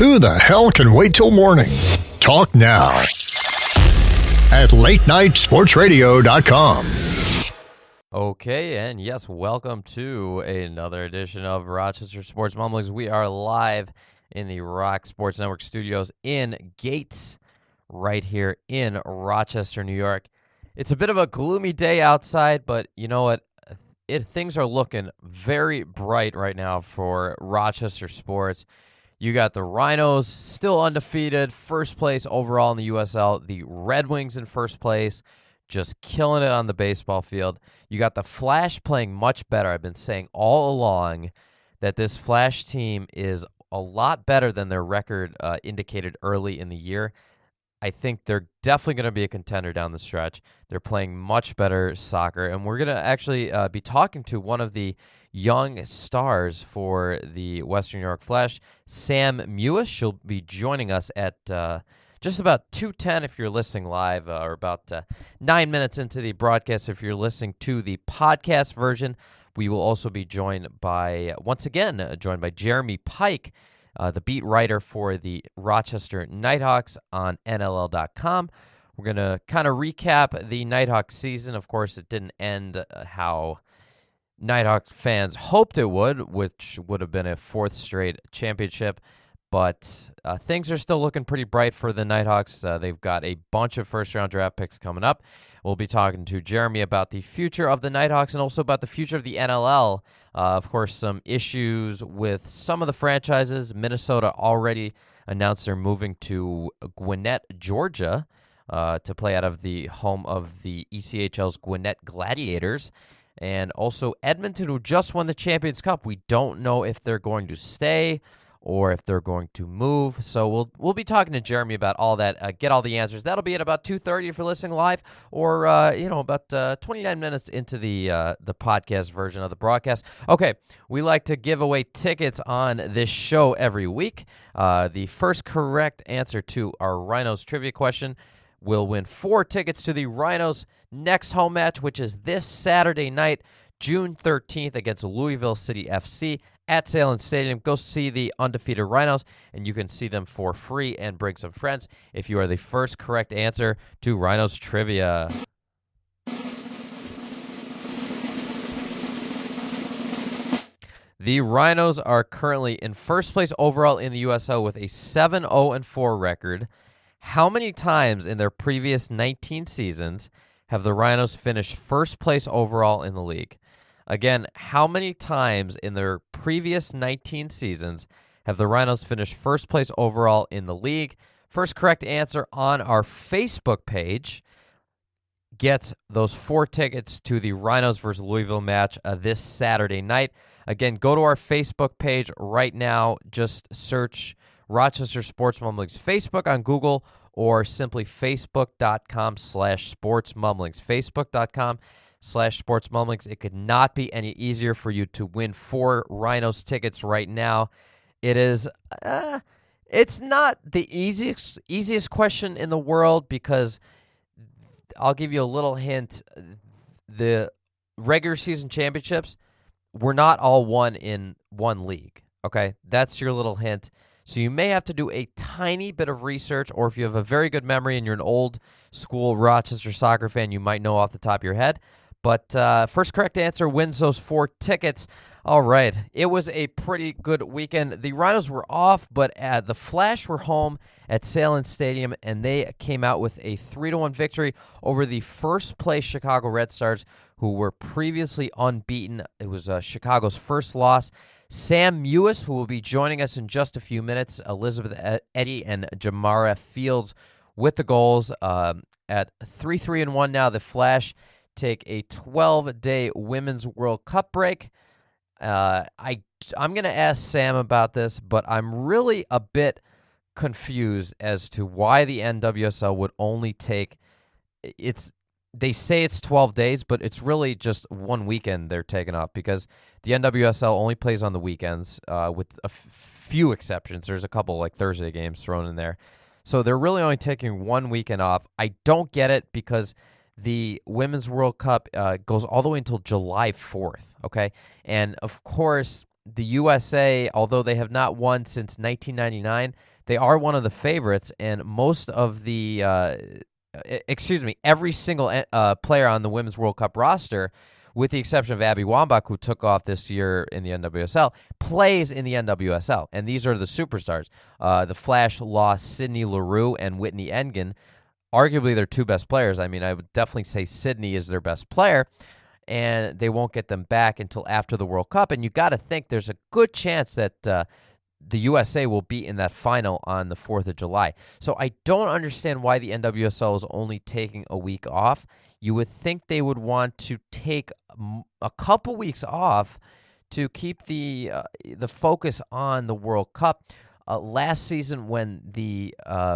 Who the hell can wait till morning? Talk now at latenightsportsradio.com. Okay, and yes, welcome to another edition of Rochester Sports Mumblings. We are live in the Rock Sports Network studios in Gates, right here in Rochester, New York. It's a bit of a gloomy day outside, but you know what? Things are looking very bright right now for Rochester sports. You got the Rhinos still undefeated, first place overall in the USL. The Red Wings in first place, just killing it on the baseball field. You got the Flash playing much better. I've been saying all along that this Flash team is a lot better than their record indicated early in the year. I think they're definitely going to be a contender down the stretch. They're playing much better soccer, and we're going to actually be talking to one of the young stars for the Western New York Flash, Sam Mewis. She'll be joining us at just about 2:10 if you're listening live, or about 9 minutes into the broadcast if you're listening to the podcast version. We will also be joined by, once again, Jeremy Pike, the beat writer for the Rochester Knighthawks on NLL.com. We're going to kind of recap the Knighthawks season. Of course, it didn't end how Knighthawks fans hoped it would, which would have been a fourth straight championship. But things are still looking pretty bright for the Knighthawks. They've got a bunch of first-round draft picks coming up. We'll be talking to Jeremy about the future of the Knighthawks and also about the future of the NLL. Of course, some issues with some of the franchises. Minnesota already announced they're moving to Gwinnett, Georgia, to play out of the home of the ECHL's Gwinnett Gladiators. And also Edmonton, who just won the Champions Cup. We don't know if they're going to stay or if they're going to move. So we'll be talking to Jeremy about all that, get all the answers. That'll be at about 2:30 if you're listening live, or about 29 minutes into the podcast version of the broadcast. Okay, we like to give away tickets on this show every week. The first correct answer to our Rhinos trivia question will win 4 tickets to the Rhinos' next home match, which is this Saturday night, June 13th, against Louisville City FC at Salem Stadium. Go see the undefeated Rhinos, and you can see them for free and bring some friends if you are the first correct answer to Rhinos trivia. The Rhinos are currently in first place overall in the USL with a 7-0-4 record. How many times in their previous 19 seasons have the Rhinos finished first place overall in the league? Again, how many times in their previous 19 seasons have the Rhinos finished first place overall in the league? First correct answer on our Facebook page gets those 4 tickets to the Rhinos versus Louisville match this Saturday night. Again, go to our Facebook page right now. Just search Rochester Sports Mumblings Facebook on Google, or simply facebook.com/sportsmumblings. Facebook.com/sportsmumblings. It could not be any easier for you to win 4 Rhinos tickets right now. It is, it's not the easiest question in the world, because I'll give you a little hint. The regular season championships were not all won in one league. Okay, that's your little hint. So you may have to do a tiny bit of research, or if you have a very good memory and you're an old school Rochester soccer fan, you might know off the top of your head. But first correct answer wins those 4 tickets. All right, it was a pretty good weekend. The Rhinos were off, but the Flash were home at Salem Stadium, and they came out with a 3-1 victory over the first-place Chicago Red Stars, who were previously unbeaten. It was Chicago's first loss. Sam Mewis, who will be joining us in just a few minutes, Elizabeth Eddy and Jamara Fields with the goals. At 3-1 now, the Flash take a 12-day Women's World Cup break. I'm going to ask Sam about this, but I'm really a bit confused as to why the NWSL would only take they say it's 12 days, but it's really just one weekend they're taking off, because the NWSL only plays on the weekends, with a few exceptions. There's a couple like Thursday games thrown in there. So they're really only taking one weekend off. I don't get it, because the Women's World Cup goes all the way until July 4th, okay? And, of course, the USA, although they have not won since 1999, they are one of the favorites, and most of the every single player on the Women's World Cup roster, with the exception of Abby Wambach, who took off this year in the NWSL, plays in the NWSL. And these are the superstars. The Flash lost Sydney Leroux and Whitney Engen, arguably their two best players. I mean, I would definitely say Sydney is their best player, and they won't get them back until after the World Cup. And you got to think there's a good chance that the USA will be in that final on the 4th of July. So I don't understand why the NWSL is only taking a week off. You would think they would want to take a couple weeks off to keep the focus on the World Cup. Last season, when the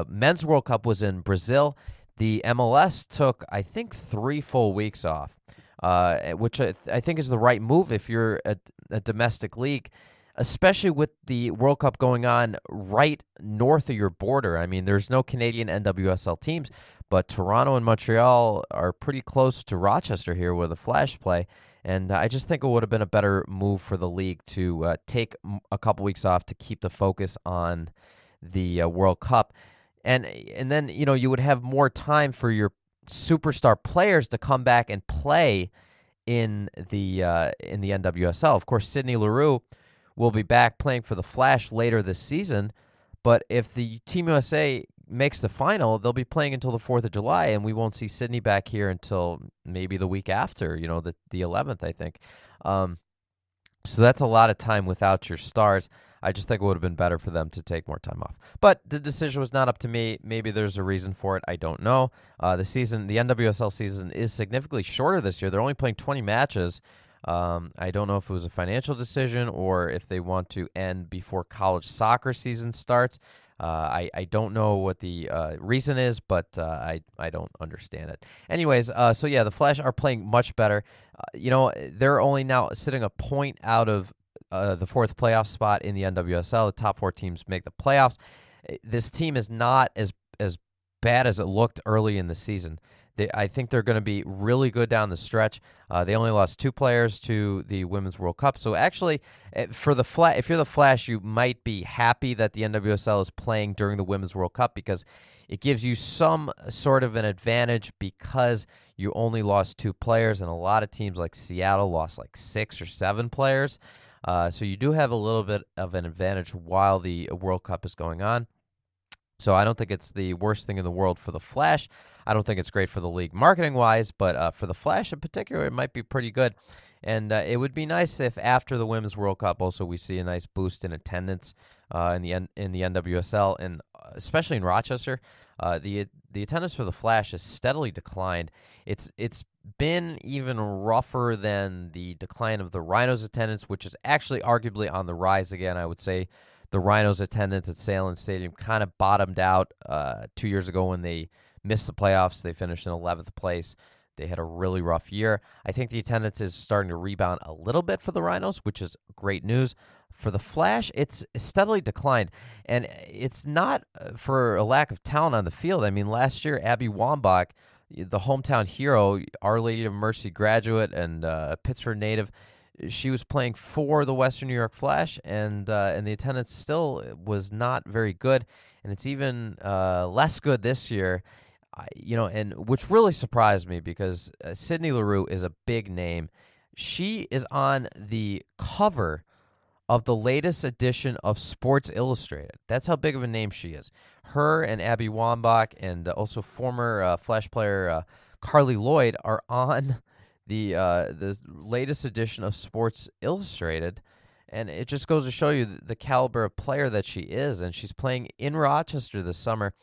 Men's World Cup was in Brazil, the MLS took, I think, 3 full weeks off, which I think is the right move if you're a domestic league, especially with the World Cup going on right north of your border. I mean, there's no Canadian NWSL teams, but Toronto and Montreal are pretty close to Rochester here where the Flash play. And I just think it would have been a better move for the league to take a couple weeks off to keep the focus on the World Cup. And then, you would have more time for your superstar players to come back and play in the NWSL. Of course, Sydney Leroux will be back playing for the Flash later this season, but if the Team USA makes the final, they'll be playing until the 4th of July, and we won't see Sydney back here until maybe the week after, the 11th, I think. So that's a lot of time without your stars. I just think it would have been better for them to take more time off. But the decision was not up to me. Maybe there's a reason for it. I don't know. The NWSL season is significantly shorter this year. They're only playing 20 matches. I don't know if it was a financial decision or if they want to end before college soccer season starts. I don't know what the reason is, but I don't understand it. Anyways, so yeah, the Flash are playing much better. They're only now sitting a point out of the 4th playoff spot in the NWSL. The top 4 teams make the playoffs. This team is not as bad as it looked early in the season. I think they're going to be really good down the stretch. They only lost 2 players to the Women's World Cup. So actually, if you're the Flash, you might be happy that the NWSL is playing during the Women's World Cup because it gives you some sort of an advantage because you only lost 2 players, and a lot of teams like Seattle lost like 6 or 7 players. So you do have a little bit of an advantage while the World Cup is going on. So I don't think it's the worst thing in the world for the Flash. I don't think it's great for the league marketing-wise, but for the Flash in particular, it might be pretty good. And it would be nice if after the Women's World Cup also we see a nice boost in attendance in the NWSL, and especially in Rochester. The attendance for the Flash has steadily declined. It's been even rougher than the decline of the Rhinos' attendance, which is actually arguably on the rise again. I would say the Rhinos' attendance at Salem Stadium kind of bottomed out 2 years ago when they missed the playoffs. They finished in 11th place. They had a really rough year. I think the attendance is starting to rebound a little bit for the Rhinos, which is great news. For the Flash, it's steadily declined, and it's not for a lack of talent on the field. I mean, last year, Abby Wambach, the hometown hero, Our Lady of Mercy graduate and Pittsburgh native, she was playing for the Western New York Flash, and the attendance still was not very good, and it's even less good this year. And which really surprised me because Sydney Leroux is a big name. She is on the cover of the latest edition of Sports Illustrated. That's how big of a name she is. Her and Abby Wambach and also former Flash player Carly Lloyd are on the latest edition of Sports Illustrated, and it just goes to show you the caliber of player that she is, and she's playing in Rochester this summer.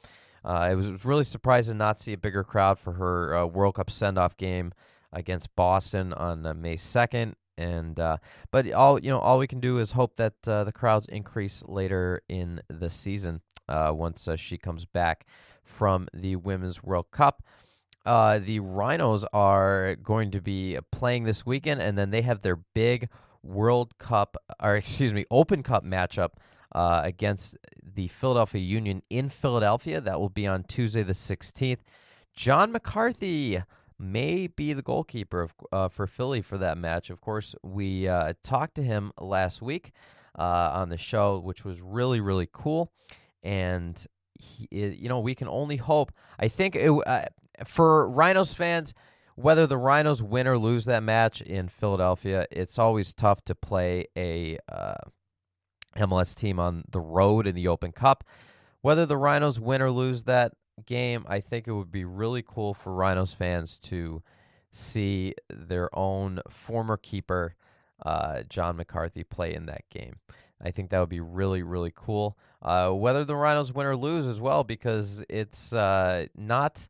It was really surprising not to see a bigger crowd for her World Cup send-off game against Boston on May 2nd, and but all we can do is hope that the crowds increase later in the season once she comes back from the Women's World Cup. The Rhinos are going to be playing this weekend, and then they have their big Open Cup matchup against the Philadelphia Union in Philadelphia. That will be on Tuesday the 16th. John McCarthy may be the goalkeeper for Philly for that match. Of course, we talked to him last week on the show, which was really, really cool. And, we can only hope. I think for Rhinos fans, whether the Rhinos win or lose that match in Philadelphia, it's always tough to play a MLS team on the road in the Open Cup. Whether the Rhinos win or lose that game, I think it would be really cool for Rhinos fans to see their own former keeper, John McCarthy, play in that game. I think that would be really, really cool. Whether the Rhinos win or lose as well, because it's not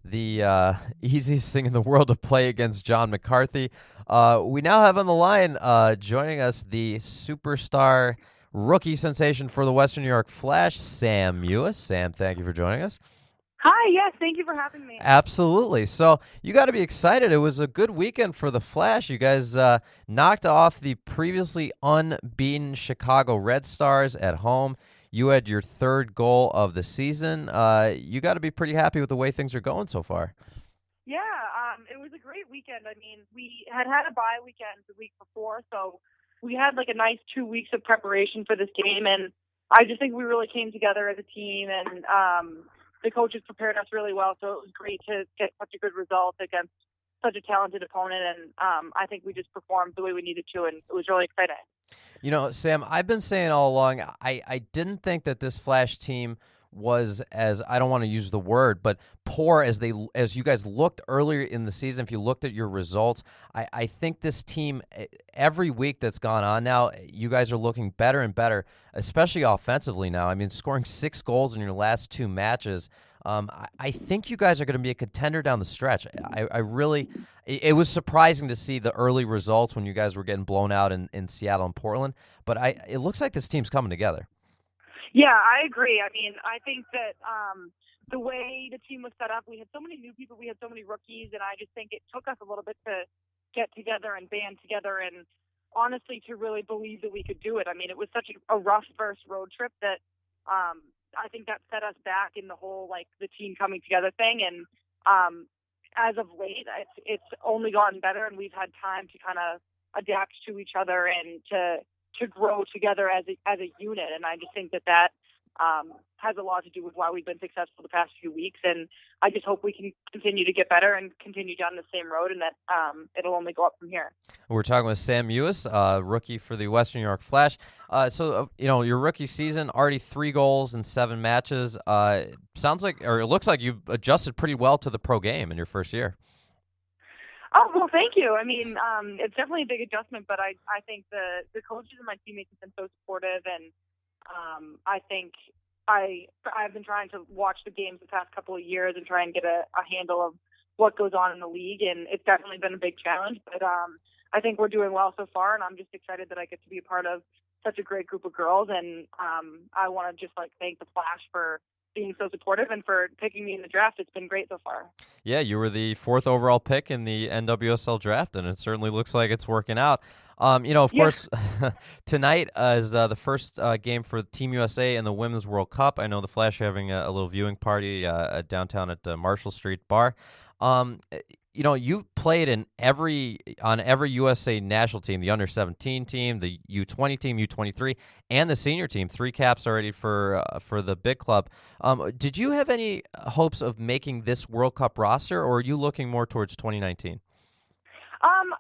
the easiest thing in the world to play against John McCarthy. We now have on the line joining us the superstar rookie sensation for the Western New York Flash, Sam Mewis. Sam, thank you for joining us. Hi, yes, thank you for having me. Absolutely. So you got to be excited. It was a good weekend for the Flash. You guys knocked off the previously unbeaten Chicago Red Stars at home. You had your third goal of the season. You got to be pretty happy with the way things are going so far. Yeah, it was a great weekend. I mean, we had a bye weekend the week before, so we had like a nice 2 weeks of preparation for this game, and I just think we really came together as a team, and the coaches prepared us really well, so it was great to get such a good result against such a talented opponent, and I think we just performed the way we needed to, and it was really exciting. You know, Sam, I've been saying all along, I didn't think that this Flash team was as, I don't want to use the word, but poor as you guys looked earlier in the season. If you looked at your results, I think this team, every week that's gone on now, you guys are looking better and better, especially offensively now. I mean, scoring 6 goals in your last 2 matches. I think you guys are going to be a contender down the stretch. I really, it was surprising to see the early results when you guys were getting blown out in Seattle and Portland, but it looks like this team's coming together. Yeah, I agree. I mean, I think that the way the team was set up, we had so many new people, we had so many rookies, and I just think it took us a little bit to get together and band together and honestly to really believe that we could do it. I mean, it was such a rough first road trip that I think that set us back in the whole, like, the team coming together thing. And as of late, it's only gotten better, and we've had time to kind of adapt to each other and to grow together as a unit. And I just think that has a lot to do with why we've been successful the past few weeks. And I just hope we can continue to get better and continue down the same road, and that it'll only go up from here. We're talking with Sam Mewis, rookie for the Western New York Flash. Your rookie season, already 3 goals in 7 matches. Sounds like, or it looks like you've adjusted pretty well to the pro game in your first year. Oh, well, thank you. I mean, it's definitely a big adjustment, but I think the coaches and my teammates have been so supportive, and I think I've been trying to watch the games the past couple of years and try and get a handle of what goes on in the league, and it's definitely been a big challenge, but I think we're doing well so far, and I'm just excited that I get to be a part of such a great group of girls, and I want to just thank the Flash for being so supportive and for picking me in the draft. It's been great so far. Yeah, you were the 4th overall pick in the NWSL draft, and it certainly looks like it's working out. Of course, tonight is the first game for Team USA in the Women's World Cup. I know the Flash are having a little viewing party downtown at Marshall Street Bar. You've played on every USA national team, the under-17 team, the U20 team, U23, and the senior team. 3 caps already for the big club. Did you have any hopes of making this World Cup roster, or are you looking more towards 2019?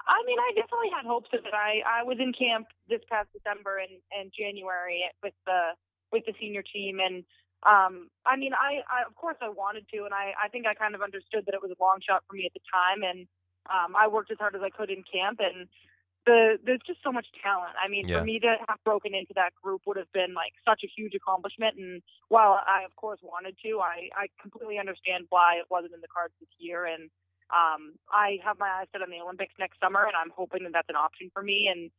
I mean, I definitely had hopes of it. I was in camp this past December and January with the senior team, and I mean, I of course I wanted to, and I think I kind of understood that it was a long shot for me at the time, and I worked as hard as I could in camp, and there's just so much talent. I mean, for me to have broken into that group would have been such a huge accomplishment, and while I of course wanted to, I completely understand why it wasn't in the cards this year, and I have my eyes set on the Olympics next summer, and I'm hoping that that's an option for me, and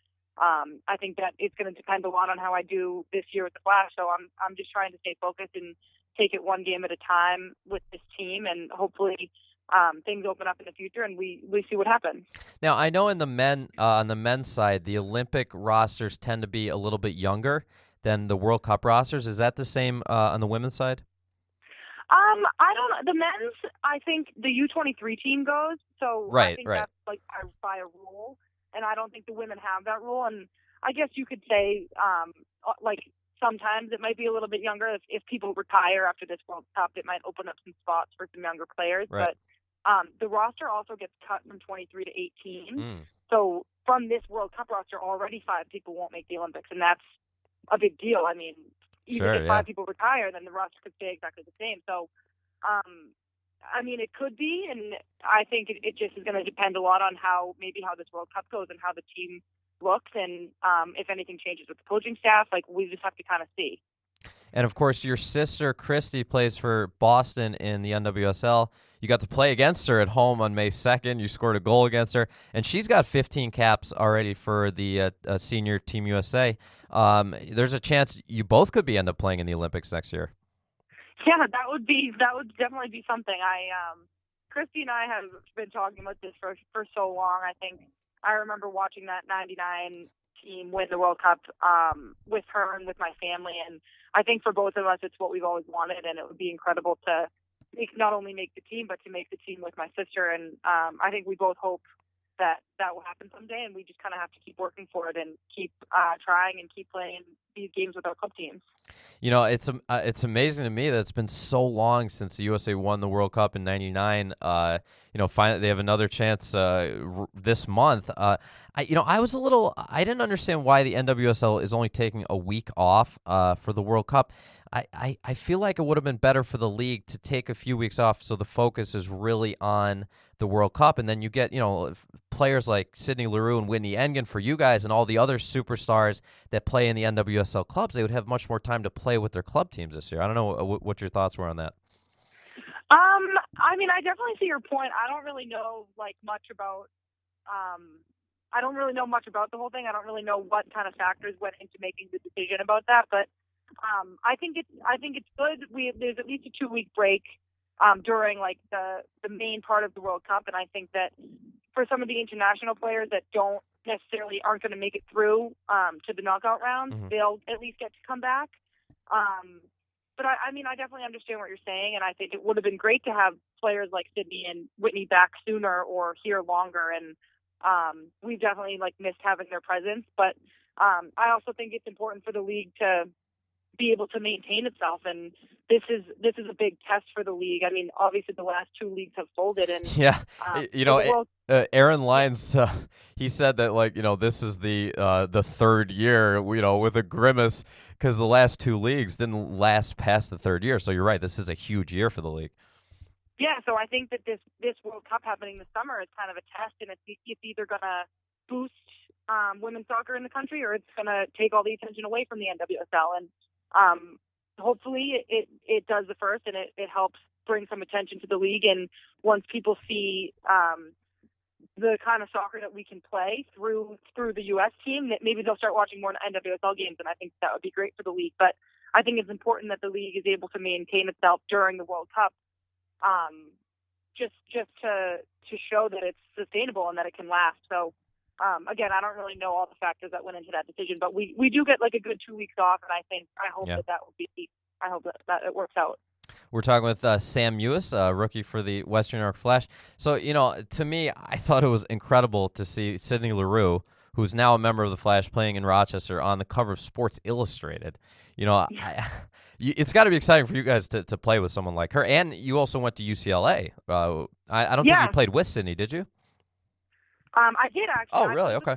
I think that it's going to depend a lot on how I do this year with the Flash. So I'm just trying to stay focused and take it one game at a time with this team, and hopefully things open up in the future and we see what happens. Now, I know in the on the men's side, the Olympic rosters tend to be a little bit younger than the World Cup rosters. Is that the same on the women's side? I don't know. The men's, I think the U23 team goes. So I think that's like by a rule, and I don't think the women have that rule. And I guess you could say, like sometimes it might be a little bit younger. If people retire after this World Cup, it might open up some spots for some younger players. Right. But the roster also gets cut from 23 to 18. So from this World Cup roster, already 5 people won't make the Olympics, and that's a big deal. I mean, even if 5 people retire, then the roster could stay exactly the same. So, I mean, it could be, and I think it just is going to depend a lot on how this World Cup goes and how the team looks, and if anything changes with the coaching staff. Like, we just have to kind of see. And of course, your sister Christy plays for Boston in the NWSL. You got to play against her at home on May 2nd. You scored a goal against her, and she's got 15 caps already for the senior Team USA. There's a chance you both could end up playing in the Olympics next year. Yeah, that would definitely be something. Christy and I have been talking about this for so long. I think I remember watching that '99 team win the World Cup with her and with my family, and I think for both of us, it's what we've always wanted, and it would be incredible to not only make the team, but to make the team with my sister. And I think we both hope that will happen someday, and we just kind of have to keep working for it and keep trying and keep playing these games with our club teams. You know, it's amazing to me that it's been so long since the USA won the World Cup in '99. Finally they have another chance this month. I didn't understand why the NWSL is only taking a week off for the World Cup. I feel like it would have been better for the league to take a few weeks off so the focus is really on the World Cup, and then you get, players like Sydney Leroux and Whitney Engen for you guys and all the other superstars that play in the NWSL clubs. They would have much more time to play with their club teams this year. I don't know what your thoughts were on that. I mean, I definitely see your point. I don't really know much about the whole thing. I don't really know what kind of factors went into making the decision about that, but I think it's good. There's at least a 2-week break during the main part of the World Cup, and I think that for some of the international players that aren't going to make it through to the knockout rounds, they'll at least get to come back. But I mean, I definitely understand what you're saying, and I think it would have been great to have players like Sydney and Whitney back sooner or here longer, and we've definitely missed having their presence. But I also think it's important for the league to be able to maintain itself, and this is a big test for the league. I mean, obviously the last 2 leagues have folded, and Aaron Lyons, he said that this is the third year, with a grimace, because the last 2 leagues didn't last past the third year. So you're right, this is a huge year for the league. Yeah, so I think that this World Cup happening this summer is kind of a test, and it's either going to boost women's soccer in the country, or it's going to take all the attention away from the NWSL. And hopefully it does the first, and it helps bring some attention to the league. And once people see the kind of soccer that we can play through the U.S. team, that maybe they'll start watching more NWSL games, and I think that would be great for the league. But I think it's important that the league is able to maintain itself during the World Cup, just to show that it's sustainable and that it can last. So again, I don't really know all the factors that went into that decision, but we do get a good 2 weeks off, and I hope that it works out. We're talking with Sam Mewis, rookie for the Western New York Flash. So, to me, I thought it was incredible to see Sydney Leroux, who's now a member of the Flash playing in Rochester, on the cover of Sports Illustrated. It's got to be exciting for you guys to play with someone like her. And you also went to UCLA. I don't think you played with Sydney, did you? I did, actually. Oh, really? Okay.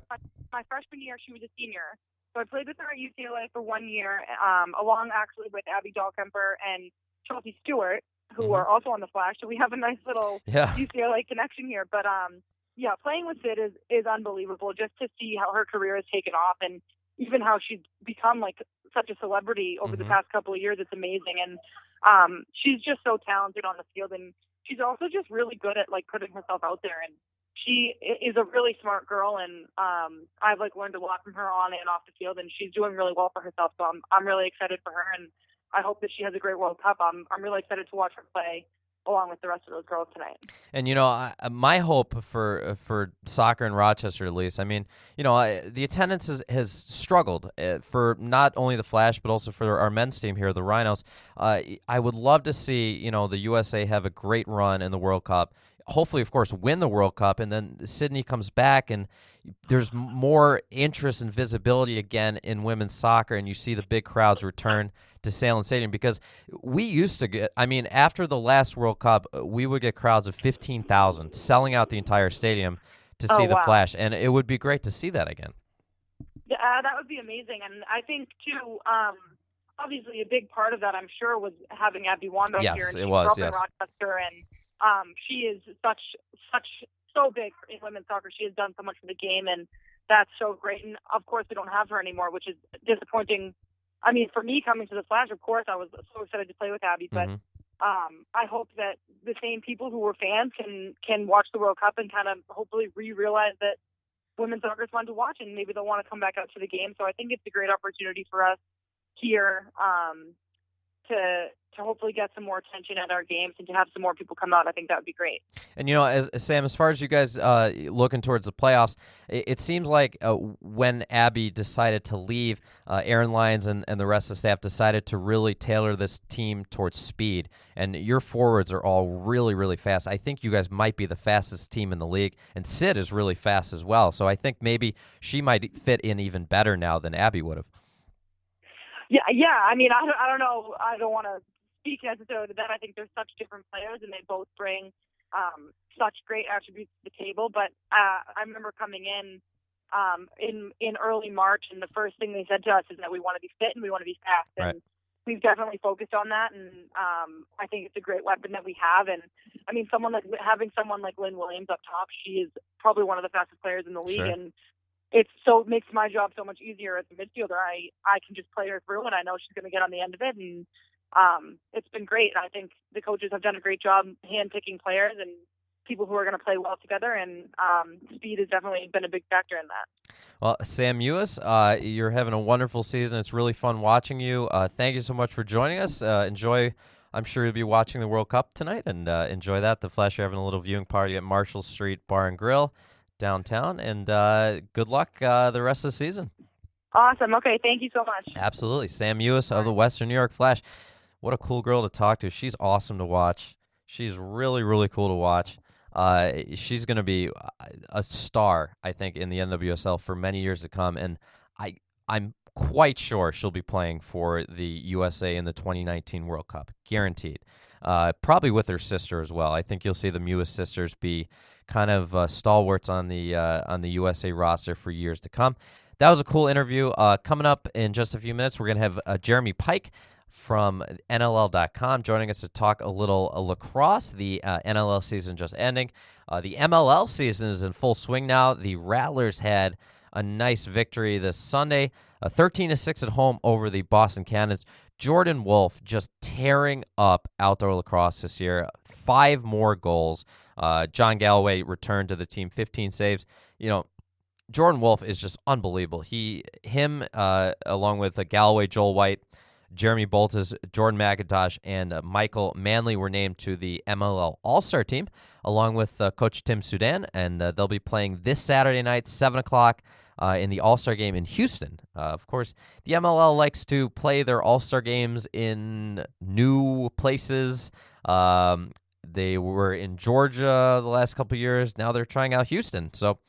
My freshman year, she was a senior. So I played with her at UCLA for 1 year, along actually with Abby Dahlkemper and Chelsea Stewart, who are also on the Flash. So we have a nice little UCLA connection here. But playing with Sid is unbelievable, just to see how her career has taken off, and even how she's become such a celebrity over the past couple of years. It's amazing. And she's just so talented on the field, and she's also just really good at putting herself out there. And she is a really smart girl, and I've learned a lot from her on and off the field, and she's doing really well for herself. So I'm really excited for her, and I hope that she has a great World Cup. I'm really excited to watch her play along with the rest of those girls tonight. And my hope for soccer in Rochester, at least, I mean, the attendance has struggled for not only the Flash but also for our men's team here, the Rhinos. I would love to see the USA have a great run in the World Cup. Hopefully, of course, win the World Cup, and then Sydney comes back, and there's more interest and visibility again in women's soccer, and you see the big crowds return to Salem Stadium, because we used to get, I mean, after the last World Cup, we would get crowds of 15,000 selling out the entire stadium to see the Flash, and it would be great to see that again. Yeah, that would be amazing, and I think, too, obviously a big part of that, I'm sure, was having Abby Wambach here. Yes, and it was, in Rochester, and she is so big in women's soccer. She has done so much for the game, and that's so great. And of course, we don't have her anymore, which is disappointing. I mean, for me coming to the Flash, of course, I was so excited to play with Abby, but I hope that the same people who were fans can watch the World Cup and kind of hopefully realize that women's soccer is fun to watch, and maybe they'll want to come back out to the game. So I think it's a great opportunity for us here to hopefully get some more attention at our games and to have some more people come out. I think that would be great. And, as Sam, as far as you guys looking towards the playoffs, it seems like when Abby decided to leave, Aaron Lyons and the rest of the staff decided to really tailor this team towards speed. And your forwards are all really, really fast. I think you guys might be the fastest team in the league, and Sid is really fast as well. So I think maybe she might fit in even better now than Abby would have. Yeah. I mean, I don't know. I don't want to speak necessarily to that. I think they're such different players, and they both bring such great attributes to the table. But I remember coming in early March, and the first thing they said to us is that we want to be fit and we want to be fast. And we've definitely focused on that, and I think it's a great weapon that we have. And I mean, having someone like Lynn Williams up top, she is probably one of the fastest players in the league, and it makes my job so much easier as a midfielder. I can just play her through, and I know she's going to get on the end of it, and it's been great. I think the coaches have done a great job hand-picking players and people who are going to play well together, and speed has definitely been a big factor in that. Well, Sam Mewis, you're having a wonderful season. It's really fun watching you. Thank you so much for joining us. Enjoy. I'm sure you'll be watching the World Cup tonight, and enjoy that. The Flash are having a little viewing party at Marshall Street Bar and Grill downtown, and good luck the rest of the season. Awesome. Okay, thank you so much. Absolutely. Sam Mewis of the Western New York Flash. What a cool girl to talk to. She's awesome to watch. She's really, really cool to watch. She's going to be a star, I think, in the NWSL for many years to come, and I'm quite sure she'll be playing for the USA in the 2019 World Cup, guaranteed. Probably with her sister as well. I think you'll see the Mewis sisters be kind of stalwarts on the USA roster for years to come. That was a cool interview. Coming up in just a few minutes, we're going to have Jeremy Pike from NLL.com joining us to talk a little lacrosse. The NLL season just ending. The MLL season is in full swing now. The Rattlers had a nice victory this Sunday, 13-6 at home over the Boston Cannons. Jordan Wolf just tearing up outdoor lacrosse this year. 5 more goals. John Galloway returned to the team, 15 saves. Jordan Wolf is just unbelievable. Him, along with Galloway, Joel White, Jeremy Boltes, Jordan McIntosh, and Michael Manley were named to the MLL All-Star team, along with Coach Tim Sudan, and they'll be playing this Saturday night, 7 o'clock, in the All-Star game in Houston. Of course, the MLL likes to play their All-Star games in new places. They were in Georgia the last couple of years. Now they're trying out Houston. So,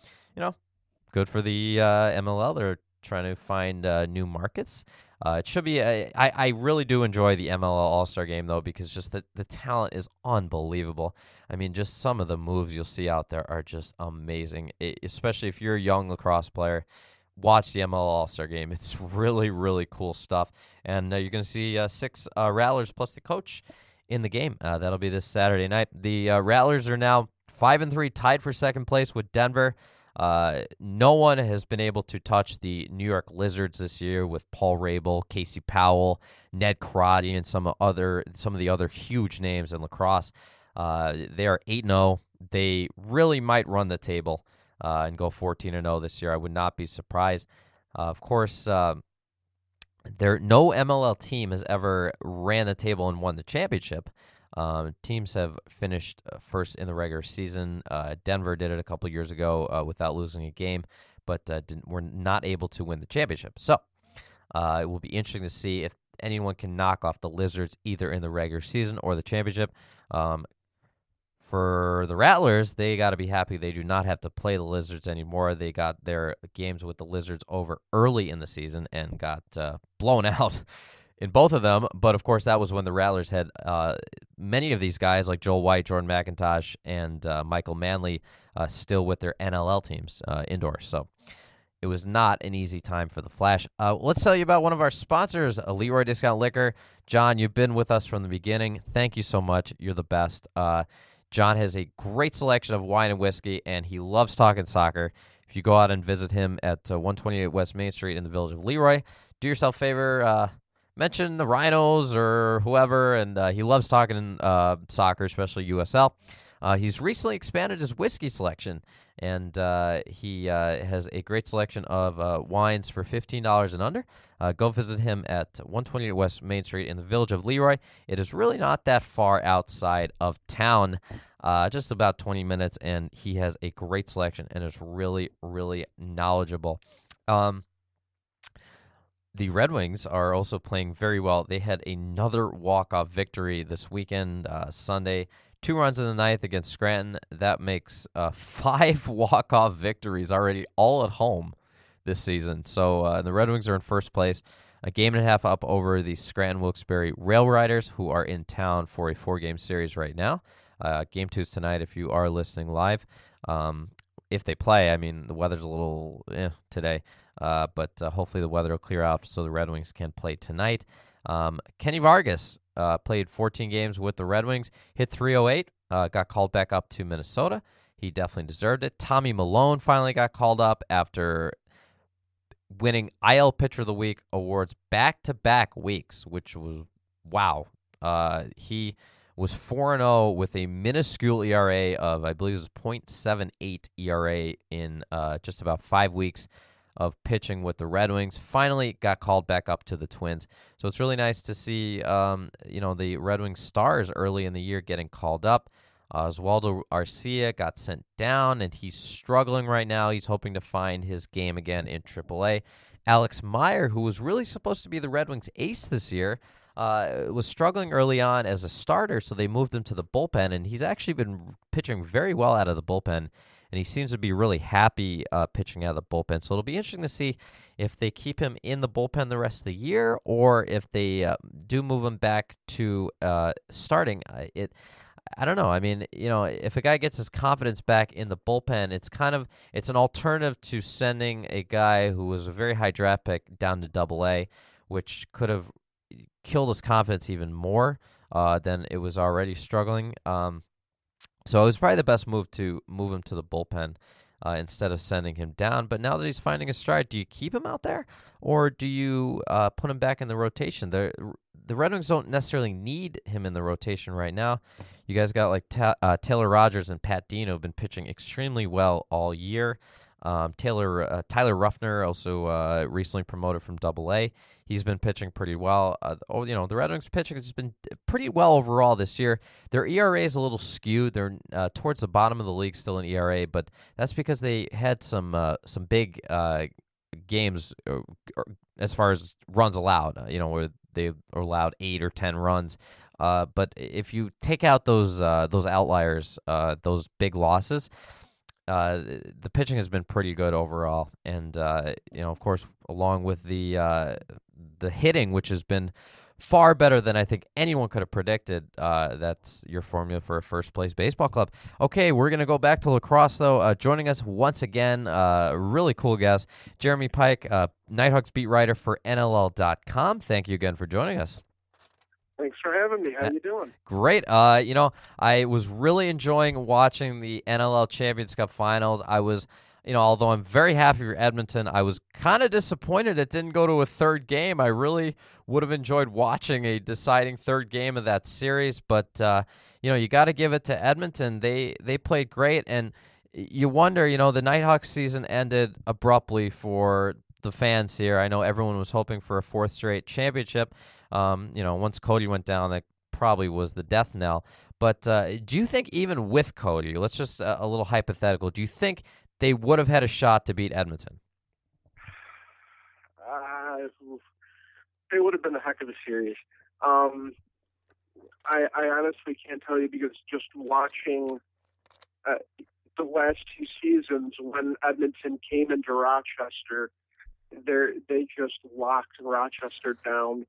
good for the MLL. They're trying to find new markets. It should be. I really do enjoy the MLL All-Star Game, though, because just the talent is unbelievable. I mean, just some of the moves you'll see out there are just amazing, especially if you're a young lacrosse player. Watch the MLL All-Star Game. It's really, really cool stuff. And you're going to see 6 Rattlers plus the coach in the game. That'll be this Saturday night. The Rattlers are now 5-3, tied for second place with Denver. No one has been able to touch the New York Lizards this year with Paul Rabel, Casey Powell, Ned Karate, and some of the other huge names in lacrosse. They are 8-0. They really might run the table and go 14-0 this year. I would not be surprised. Of course, no MLL team has ever ran the table and won the championship. Teams have finished first in the regular season. Denver did it a couple years ago without losing a game, but were not able to win the championship. So it will be interesting to see if anyone can knock off the Lizards either in the regular season or the championship. For the Rattlers, they got to be happy they do not have to play the Lizards anymore. They got their games with the Lizards over early in the season and got blown out in both of them. But, of course, that was when the Rattlers had many of these guys like Joel White, Jordan McIntosh, and Michael Manley still with their NLL teams indoors. So it was not an easy time for the Flash. Let's tell you about one of our sponsors, Leroy Discount Liquor. John, you've been with us from the beginning. Thank you so much. You're the best. John has a great selection of wine and whiskey, and he loves talking soccer. If you go out and visit him at 128 West Main Street in the village of Leroy, do yourself a favor, mention the Rhinos or whoever, and he loves talking soccer, especially USL. He's recently expanded his whiskey selection, and he has a great selection of wines for $15 and under. Go visit him at 128 West Main Street in the village of Leroy. It is really not that far outside of town, just about 20 minutes, and he has a great selection and is really, really knowledgeable. The Red Wings are also playing very well. They had another walk-off victory this weekend, Sunday. 2 runs in the ninth against Scranton. That makes 5 walk-off victories already, all at home this season. So the Red Wings are in first place, a game and a half up over the Scranton Wilkes-Barre Rail Riders, who are in town for a 4-game series right now. Game 2 is tonight if you are listening live. If they play, I mean, the weather's a little today, but hopefully the weather will clear out so the Red Wings can play tonight. Kenny Vargas played 14 games with the Red Wings, hit .308, got called back up to Minnesota. He definitely deserved it. Tommy Malone finally got called up after winning IL Pitcher of the Week awards back-to-back weeks, which was wow. He was 4-0 with a minuscule ERA of, I believe it was .78 ERA in just about 5 weeks of pitching with the Red Wings. Finally got called back up to the Twins. So it's really nice to see, the Red Wings stars early in the year getting called up. Oswaldo Arcia got sent down, and he's struggling right now. He's hoping to find his game again in AAA. Alex Meyer, who was really supposed to be the Red Wings ace this year, was struggling early on as a starter, so they moved him to the bullpen, and he's actually been pitching very well out of the bullpen, and he seems to be really happy pitching out of the bullpen. So it'll be interesting to see if they keep him in the bullpen the rest of the year or if they do move him back to starting. I don't know. I mean, if a guy gets his confidence back in the bullpen, it's an alternative to sending a guy who was a very high draft pick down to Double-A, which could have killed his confidence even more than it was already struggling. So it was probably the best move to move him to the bullpen instead of sending him down. But now that he's finding his stride, do you keep him out there or do you put him back in the rotation? The Red Wings don't necessarily need him in the rotation right now. You guys got like Taylor Rogers and Pat Dean who have been pitching extremely well all year. Tyler Ruffner, also recently promoted from Double-A. He's been pitching pretty well. The Red Wings pitching has been pretty well overall this year. Their ERA is a little skewed. They're towards the bottom of the league still in ERA, but that's because they had some big games as far as runs allowed. Where they are allowed 8 or 10 runs. But if you take out those outliers, those big losses, the pitching has been pretty good overall, and of course, along with the hitting, which has been far better than I think anyone could have predicted. That's your formula for a first-place baseball club. Okay, we're going to go back to lacrosse, though. Joining us once again, really cool guest, Jeremy Pike, Knighthawks beat writer for NLL.com. Thank you again for joining us. Thanks for having me. How you doing? Great. I was really enjoying watching the NLL Champions Cup finals. I was, although I'm very happy for Edmonton, I was kind of disappointed it didn't go to a third game. I really would have enjoyed watching a deciding third game of that series, but you got to give it to Edmonton. They played great, and you wonder, the Knighthawks season ended abruptly for the fans here. I know everyone was hoping for a 4th straight championship. Once Cody went down, that probably was the death knell. But do you think even with Cody, let's just a little hypothetical, do you think they would have had a shot to beat Edmonton? It would have been a heck of a series. I honestly can't tell you, because just watching the last two seasons when Edmonton came into Rochester, they just locked Rochester down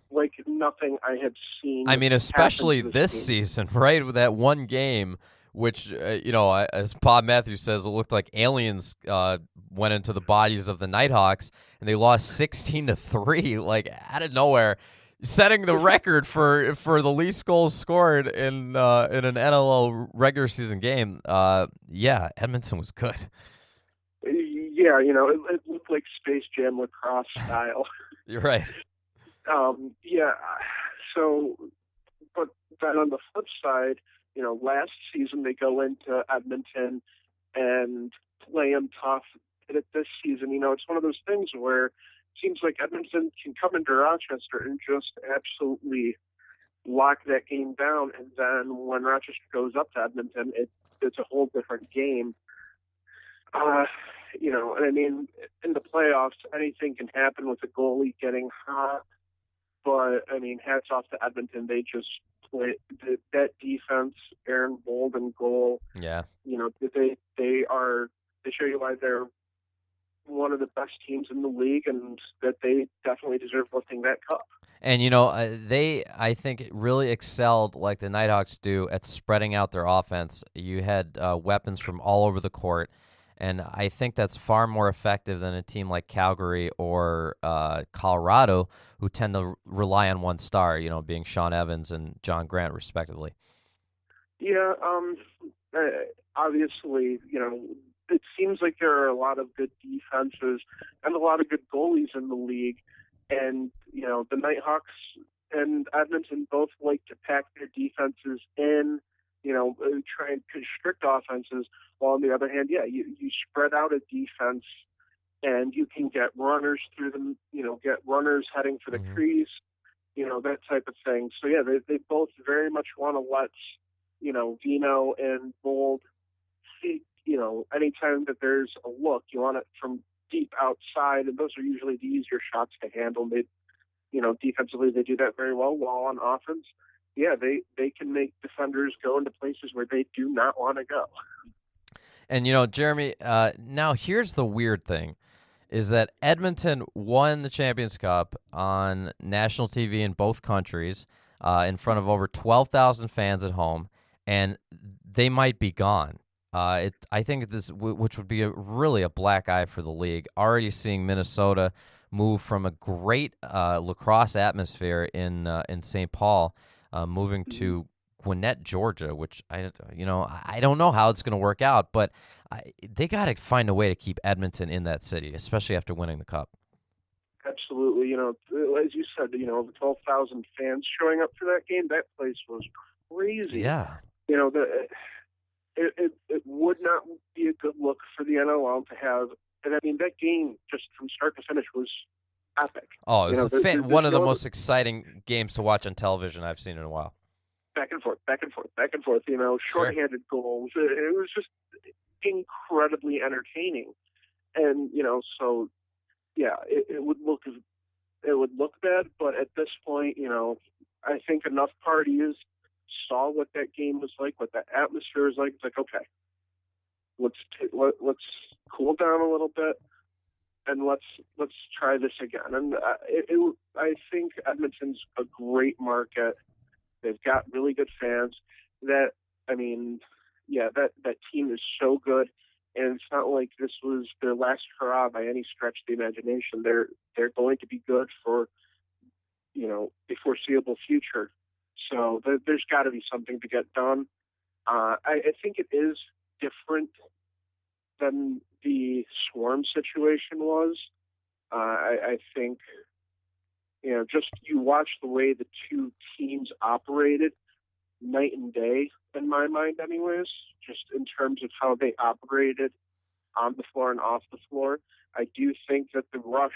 like nothing I had seen. I mean, especially happen to this team. season, right? With that one game, which, as Bob Matthews says, it looked like aliens went into the bodies of the Knighthawks, and they lost 16-3, like out of nowhere, setting the record for the least goals scored in an NLL regular season game. Yeah, Edmonton was good. Yeah, it looked like Space Jam lacrosse style. You're right. Yeah. So, but then on the flip side, last season they go into Edmonton and play them tough. And this season, it's one of those things where it seems like Edmonton can come into Rochester and just absolutely lock that game down. And then when Rochester goes up to Edmonton, it's a whole different game. And I mean, in the playoffs, anything can happen with a goalie getting hot. But, I mean, hats off to Edmonton. They just play that defense, Aaron Bolden goal. Yeah. They show you why they're one of the best teams in the league, and that they definitely deserve lifting that cup. And, they, I think, really excelled, like the Knighthawks do, at spreading out their offense. You had weapons from all over the court, and I think that's far more effective than a team like Calgary or Colorado, who tend to rely on one star, being Sean Evans and John Grant, respectively. Yeah, obviously, it seems like there are a lot of good defenses and a lot of good goalies in the league. And, the Knighthawks and Edmonton both like to pack their defenses in, try and constrict offenses. While on the other hand, yeah, you spread out a defense and you can get runners through them, get runners heading for the crease, that type of thing. So, yeah, they both very much want to let, Vino and Bold see, anytime that there's a look, you want it from deep outside, and those are usually the easier shots to handle. They, defensively, they do that very well. While on offense, yeah, they can make defenders go into places where they do not want to go. And, Jeremy, now here's the weird thing, is that Edmonton won the Champions Cup on national TV in both countries in front of over 12,000 fans at home, and they might be gone. I think this, which would be really a black eye for the league. Already seeing Minnesota move from a great lacrosse atmosphere in St. Paul, moving to Gwinnett, Georgia, which I don't know how it's going to work out, but they got to find a way to keep Edmonton in that city, especially after winning the cup. Absolutely, as you said, over 12,000 fans showing up for that game. That place was crazy. Yeah. It would not be a good look for the NLL to have, and I mean, that game just from start to finish was epic. Oh, it was one of the most exciting games to watch on television I've seen in a while. Back and forth, shorthanded goals. It was just incredibly entertaining, and so yeah, it would look bad, but at this point, I think enough parties saw what that game was like, what that atmosphere was like. It's like, okay, let's cool down a little bit, and let's try this again. And I think Edmonton's a great market. They've got really good fans. That team is so good, and it's not like this was their last hurrah by any stretch of the imagination. They're going to be good for the foreseeable future. So there's got to be something to get done. I think it is different than the Swarm situation was. I think, just you watch the way the two teams operated, night and day in my mind anyways, just in terms of how they operated on the floor and off the floor. I do think that the Rush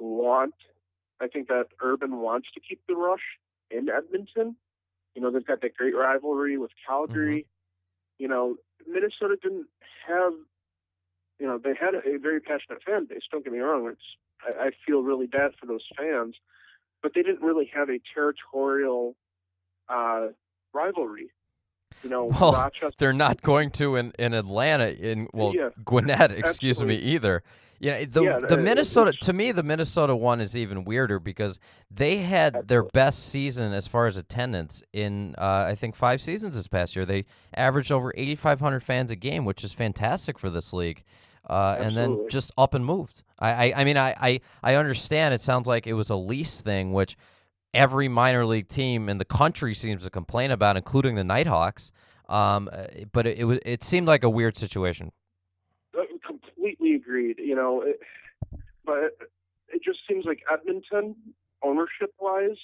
I think that Urban wants to keep the Rush in Edmonton. They've got that great rivalry with Calgary. Minnesota didn't have, they had a very passionate fan base. Don't get me wrong. I feel really bad for those fans, but they didn't really have a territorial rivalry. Well, Rochester. they're not going to in Atlanta, Gwinnett, excuse absolutely. me, either. The Minnesota, to me, the Minnesota one is even weirder because they had their best season as far as attendance in, I think, 5 seasons this past year. They averaged over 8,500 fans a game, which is fantastic for this league. And then just up and moved. I understand it sounds like it was a lease thing, which every minor league team in the country seems to complain about, including the Knighthawks. But it seemed like a weird situation. Completely agreed. But it just seems like Edmonton, ownership-wise,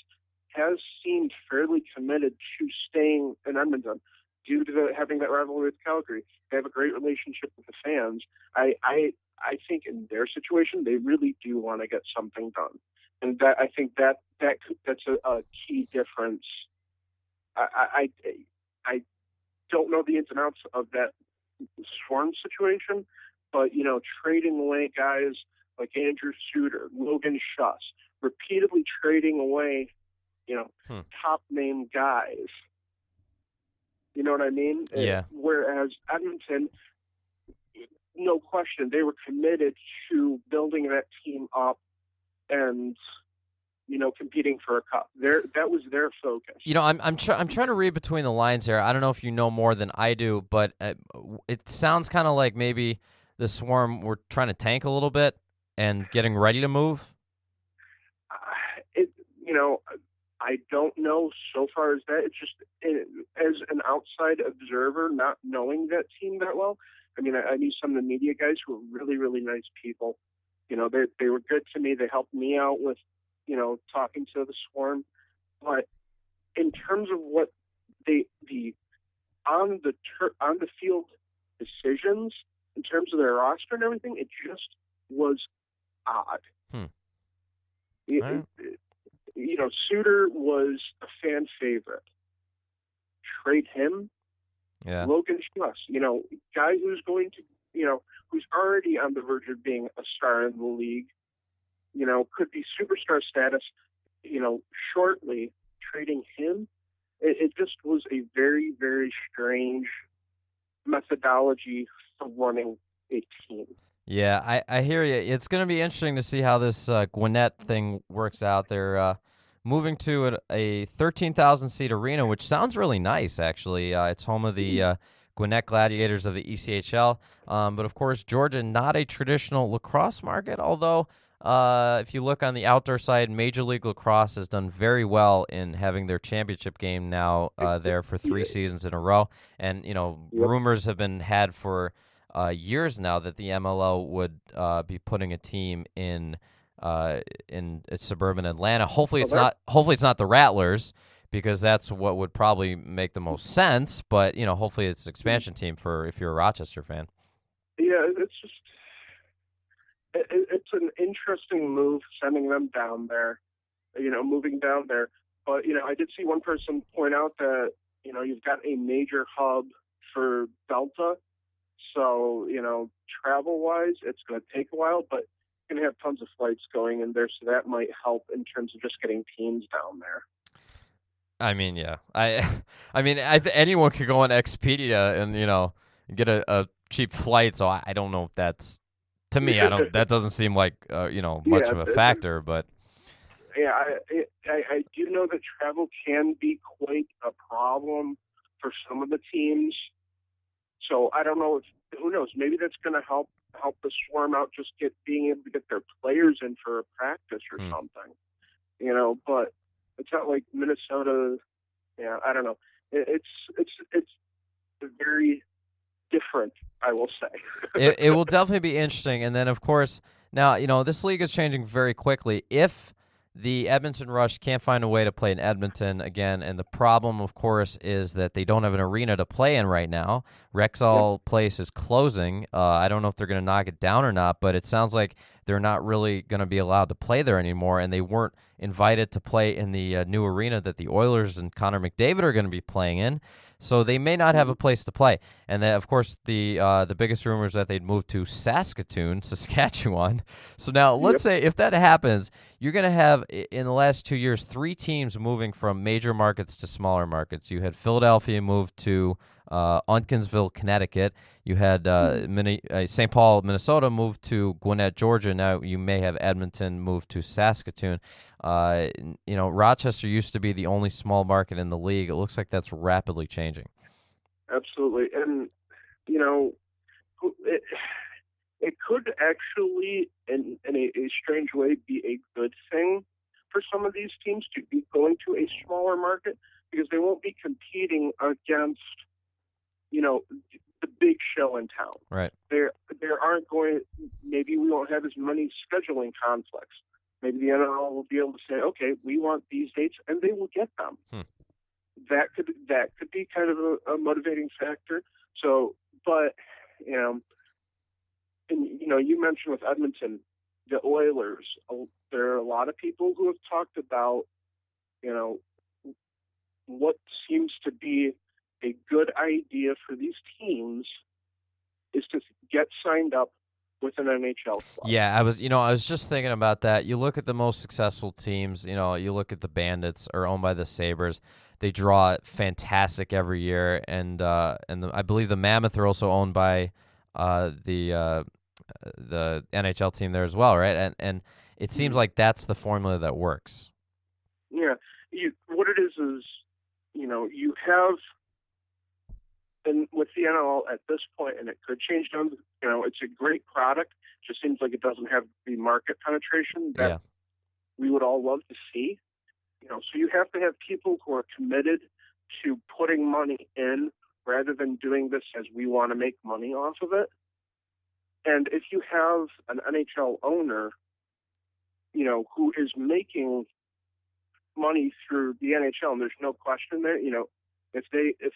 has seemed fairly committed to staying in Edmonton due to having that rivalry with Calgary. They have a great relationship with the fans. I think in their situation, they really do want to get something done. And I think that's a key difference. I don't know the ins and outs of that Swarm situation, but trading away guys like Andrew Suter, Logan Schuss, repeatedly trading away, top name guys. You know what I mean? Yeah. Whereas Edmonton, no question, they were committed to building that team up and competing for a cup. That was their focus. I'm trying to read between the lines here. I don't know if you know more than I do, but it sounds kind of like maybe the Swarm were trying to tank a little bit and getting ready to move. I don't know so far as that. It's just as an outside observer, not knowing that team that well. I knew some of the media guys who were really, really nice people. They were good to me. They helped me out with, talking to the Swarm. But in terms of what the on the field decisions, in terms of their roster and everything, it just was odd. Suter was a fan favorite. Trade him. Yeah. Logan Schuss, guy who's going to, who's already on the verge of being a star in the league, could be superstar status, shortly. Trading him, it just was a very, very strange methodology for running a team. Yeah, I hear you. It's going to be interesting to see how this Gwinnett thing works out. They're moving to a 13,000-seat arena, which sounds really nice, actually. It's home of the Gwinnett Gladiators of the ECHL. But, of course, Georgia, not a traditional lacrosse market, although if you look on the outdoor side, Major League Lacrosse has done very well in having their championship game now there for 3 seasons in a row. And, rumors have been had for years now that the MLO would be putting a team in suburban Atlanta. Hopefully it's not the Rattlers, because that's what would probably make the most sense. But hopefully it's an expansion team for if you're a Rochester fan. Yeah, it's just it's an interesting move sending them down there. Moving down there. But I did see one person point out that you've got a major hub for Delta. So, travel-wise, it's going to take a while, but you're going to have tons of flights going in there, so that might help in terms of just getting teams down there. Yeah. Anyone could go on Expedia and, get a cheap flight, so I don't know if that's, to me, that doesn't seem like, much of a factor, but. Yeah, I do know that travel can be quite a problem for some of the teams. So I don't know who knows? Maybe that's going to help the Swarm out, just being able to get their players in for a practice or something, But it's not like Minnesota. Yeah, I don't know. It's very different, I will say. It will definitely be interesting, and then of course now this league is changing very quickly. If the Edmonton Rush can't find a way to play in Edmonton again, and the problem, of course, is that they don't have an arena to play in right now. Rexall Place is closing. I don't know if they're going to knock it down or not, but it sounds like they're not really going to be allowed to play there anymore, and they weren't invited to play in the new arena that the Oilers and Connor McDavid are going to be playing in. So they may not have a place to play. And then, of course, the biggest rumor is that they'd move to Saskatoon, Saskatchewan. So now, let's say if that happens, you're going to have, in the last 2 years, 3 teams moving from major markets to smaller markets. You had Philadelphia move to Unkinsville, Connecticut. You had St. Paul, Minnesota move to Gwinnett, Georgia. Now you may have Edmonton move to Saskatoon. Rochester used to be the only small market in the league. It looks like that's rapidly changing. Absolutely. And, it could actually, in a strange way, be a good thing for some of these teams to be going to a smaller market, because they won't be competing against, the big show in town. Right. There aren't going. Maybe we won't have as many scheduling conflicts. Maybe the NL will be able to say, okay, we want these dates, and they will get them. That could be kind of a motivating factor. So, but you mentioned with Edmonton, the Oilers. There are a lot of people who have talked about, what seems to be a good idea for these teams is to get signed up with an NHL club. Yeah, I was just thinking about that. You look at the most successful teams, you look at the Bandits are owned by the Sabres. They draw fantastic every year, and I believe the Mammoth are also owned by the NHL team there as well, right? And it seems like that's the formula that works. Yeah, what it is you have. And with the NL at this point, and it could change down, it's a great product. Just seems like it doesn't have the market penetration that we would all love to see. So you have to have people who are committed to putting money in rather than doing this as we want to make money off of it. And if you have an NHL owner, who is making money through the NHL, and there's no question there, if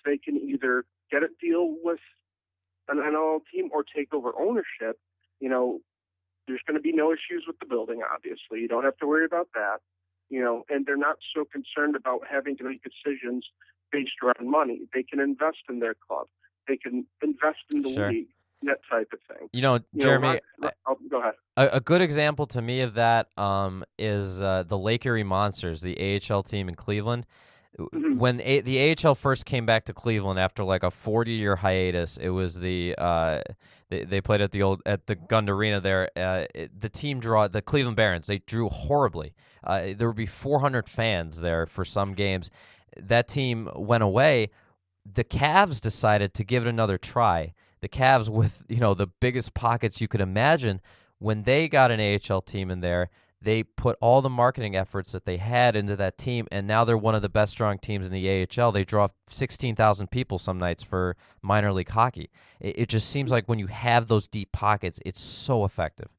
they can either get a deal with an NL team or take over ownership, there's going to be no issues with the building, obviously. You don't have to worry about that, and they're not so concerned about having to make decisions based around money. They can invest in their club. They can invest in the league, that type of thing. Jeremy, go ahead. A good example to me of that is the Lake Erie Monsters, the AHL team in Cleveland. When the AHL first came back to Cleveland after like a 40-year hiatus, it was they played at the Gund Arena there. The Cleveland Barons, they drew horribly. There would be 400 fans there for some games. That team went away. The Cavs decided to give it another try. The Cavs, with the biggest pockets you could imagine, when they got an AHL team in there, they put all the marketing efforts that they had into that team, and now they're one of the best drawing teams in the AHL. They draw 16,000 people some nights for minor league hockey. It just seems like when you have those deep pockets, it's so effective.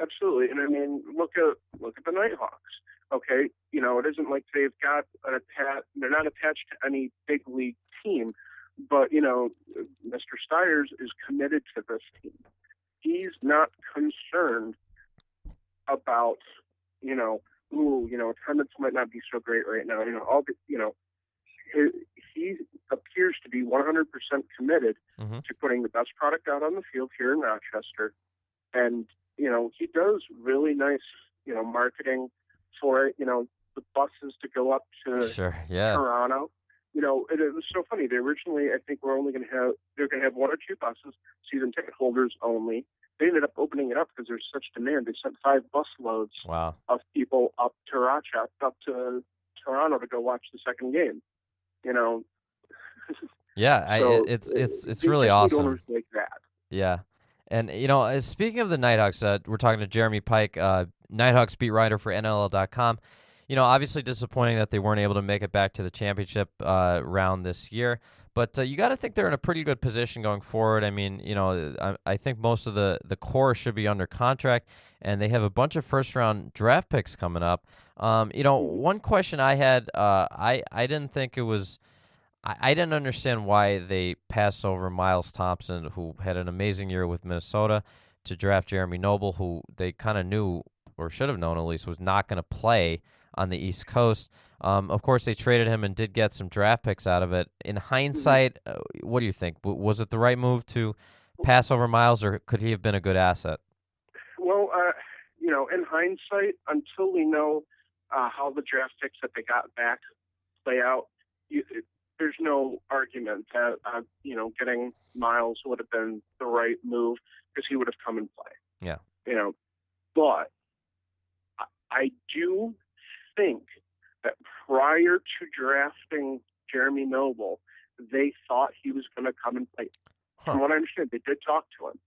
Absolutely, and I mean, look at the Knighthawks. Okay, it isn't like they've got they're not attached to any big league team, but Mr. Stiers is committed to this team. He's not concerned about attendance might not be so great right now. He appears to be 100% committed to putting the best product out on the field here in Rochester, and he does really nice marketing for it. The buses to go up to Toronto. It was so funny. They originally, I think, they're going to have 1 or 2 buses, season ticket holders only. They ended up opening it up because there's such demand. They sent 5 bus loads of people up to Rochester, up to Toronto to go watch the second game. Yeah, so it's really awesome. Owners like that. Yeah, and speaking of the Knighthawks, we're talking to Jeremy Pike, Knighthawks beat writer for NLL.com. Obviously disappointing that they weren't able to make it back to the championship round this year. But you got to think they're in a pretty good position going forward. I mean, I think most of the core should be under contract, and they have a bunch of first-round draft picks coming up. One question I had, I didn't think it was – I didn't understand why they passed over Miles Thompson, who had an amazing year with Minnesota, to draft Jeremy Noble, who they kind of knew, or should have known at least, was not going to play on the East Coast. Of course, they traded him and did get some draft picks out of it. In hindsight, what do you think? Was it the right move to pass over Miles, or could he have been a good asset? Well, in hindsight, until we know how the draft picks that they got back play out, there's no argument that getting Miles would have been the right move because he would have come and play. Yeah. But I do think that prior to drafting Jeremy Noble, they thought he was going to come and play. From what I understand, they did talk to him.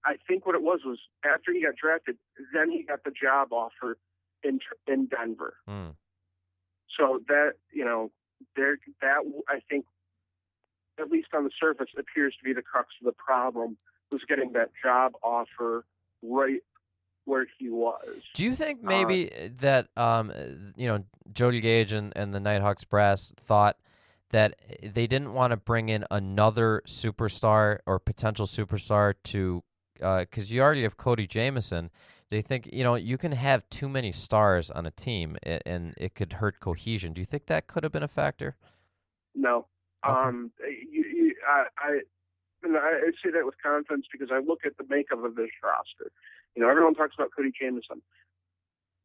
I think what it was after he got drafted, then he got the job offer in Denver. So that I think, at least on the surface, appears to be the crux of the problem, was getting that job offer right where he was. Do you think maybe that Jody Gage and the Knighthawks brass thought that they didn't want to bring in another superstar or potential superstar to because you already have Cody Jamieson? They think you can have too many stars on a team and it could hurt cohesion. Do you think that could have been a factor? No. Okay. I say that with confidence because I look at the makeup of this roster. Everyone talks about Cody Jamieson,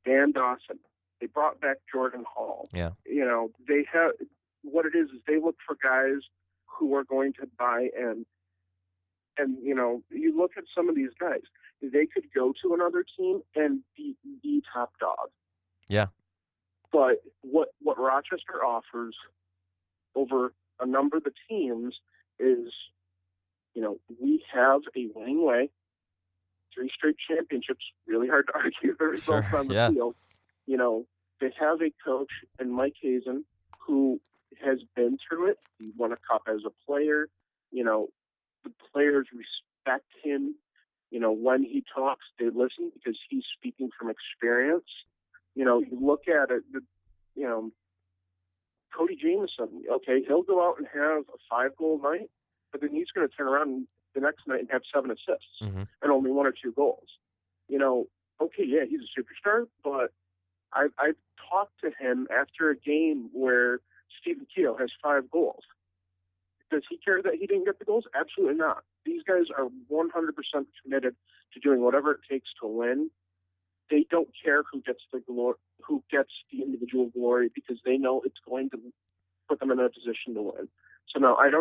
Dan Dawson. They brought back Jordan Hall. Yeah. They have what it is they look for guys who are going to buy in. And you look at some of these guys, they could go to another team and be the top dog. Yeah. But what Rochester offers over a number of the teams is, we have a winning way, 3 straight championships, really hard to argue the results on the field. They have a coach in Mike Hazen who has been through it. He won a cup as a player. The players respect him. When he talks, they listen because he's speaking from experience. You look at it, Cody Jamieson, okay, he'll go out and have a 5-goal night, but then he's going to turn around the next night and have 7 assists and only 1 or 2 goals. Okay, yeah, he's a superstar, but I've talked to him after a game where Stephen Keogh has 5 goals. Does he care that he didn't get the goals? Absolutely not. These guys are 100% committed to doing whatever it takes to win. They don't care who gets the glory, who gets the individual glory, because they know it's going to put them in a position to win. So no, I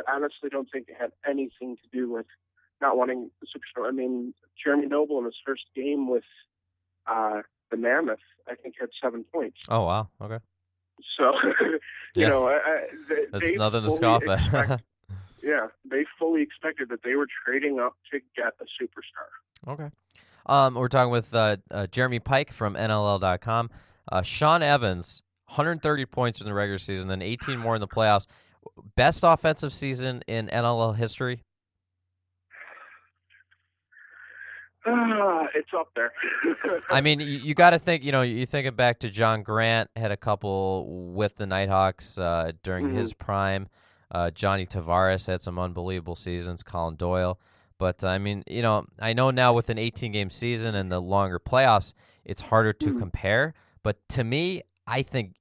honestly don't think it had anything to do with not wanting the superstar. I mean, Jeremy Noble in his first game with the Mammoth, I think, had 7 points. Oh wow, okay. So that's nothing to scoff at. Yeah, they fully expected that they were trading up to get a superstar. Okay. We're talking with Jeremy Pike from NLL.com. Sean Evans, 130 points in the regular season, then 18 more in the playoffs. Best offensive season in NLL history? It's up there. I mean, you got to think, you think it back to John Grant, had a couple with the Knighthawks during his prime. Johnny Tavares had some unbelievable seasons, Colin Doyle. But, I mean, I know now with an 18-game season and the longer playoffs, it's harder to compare. But to me, I think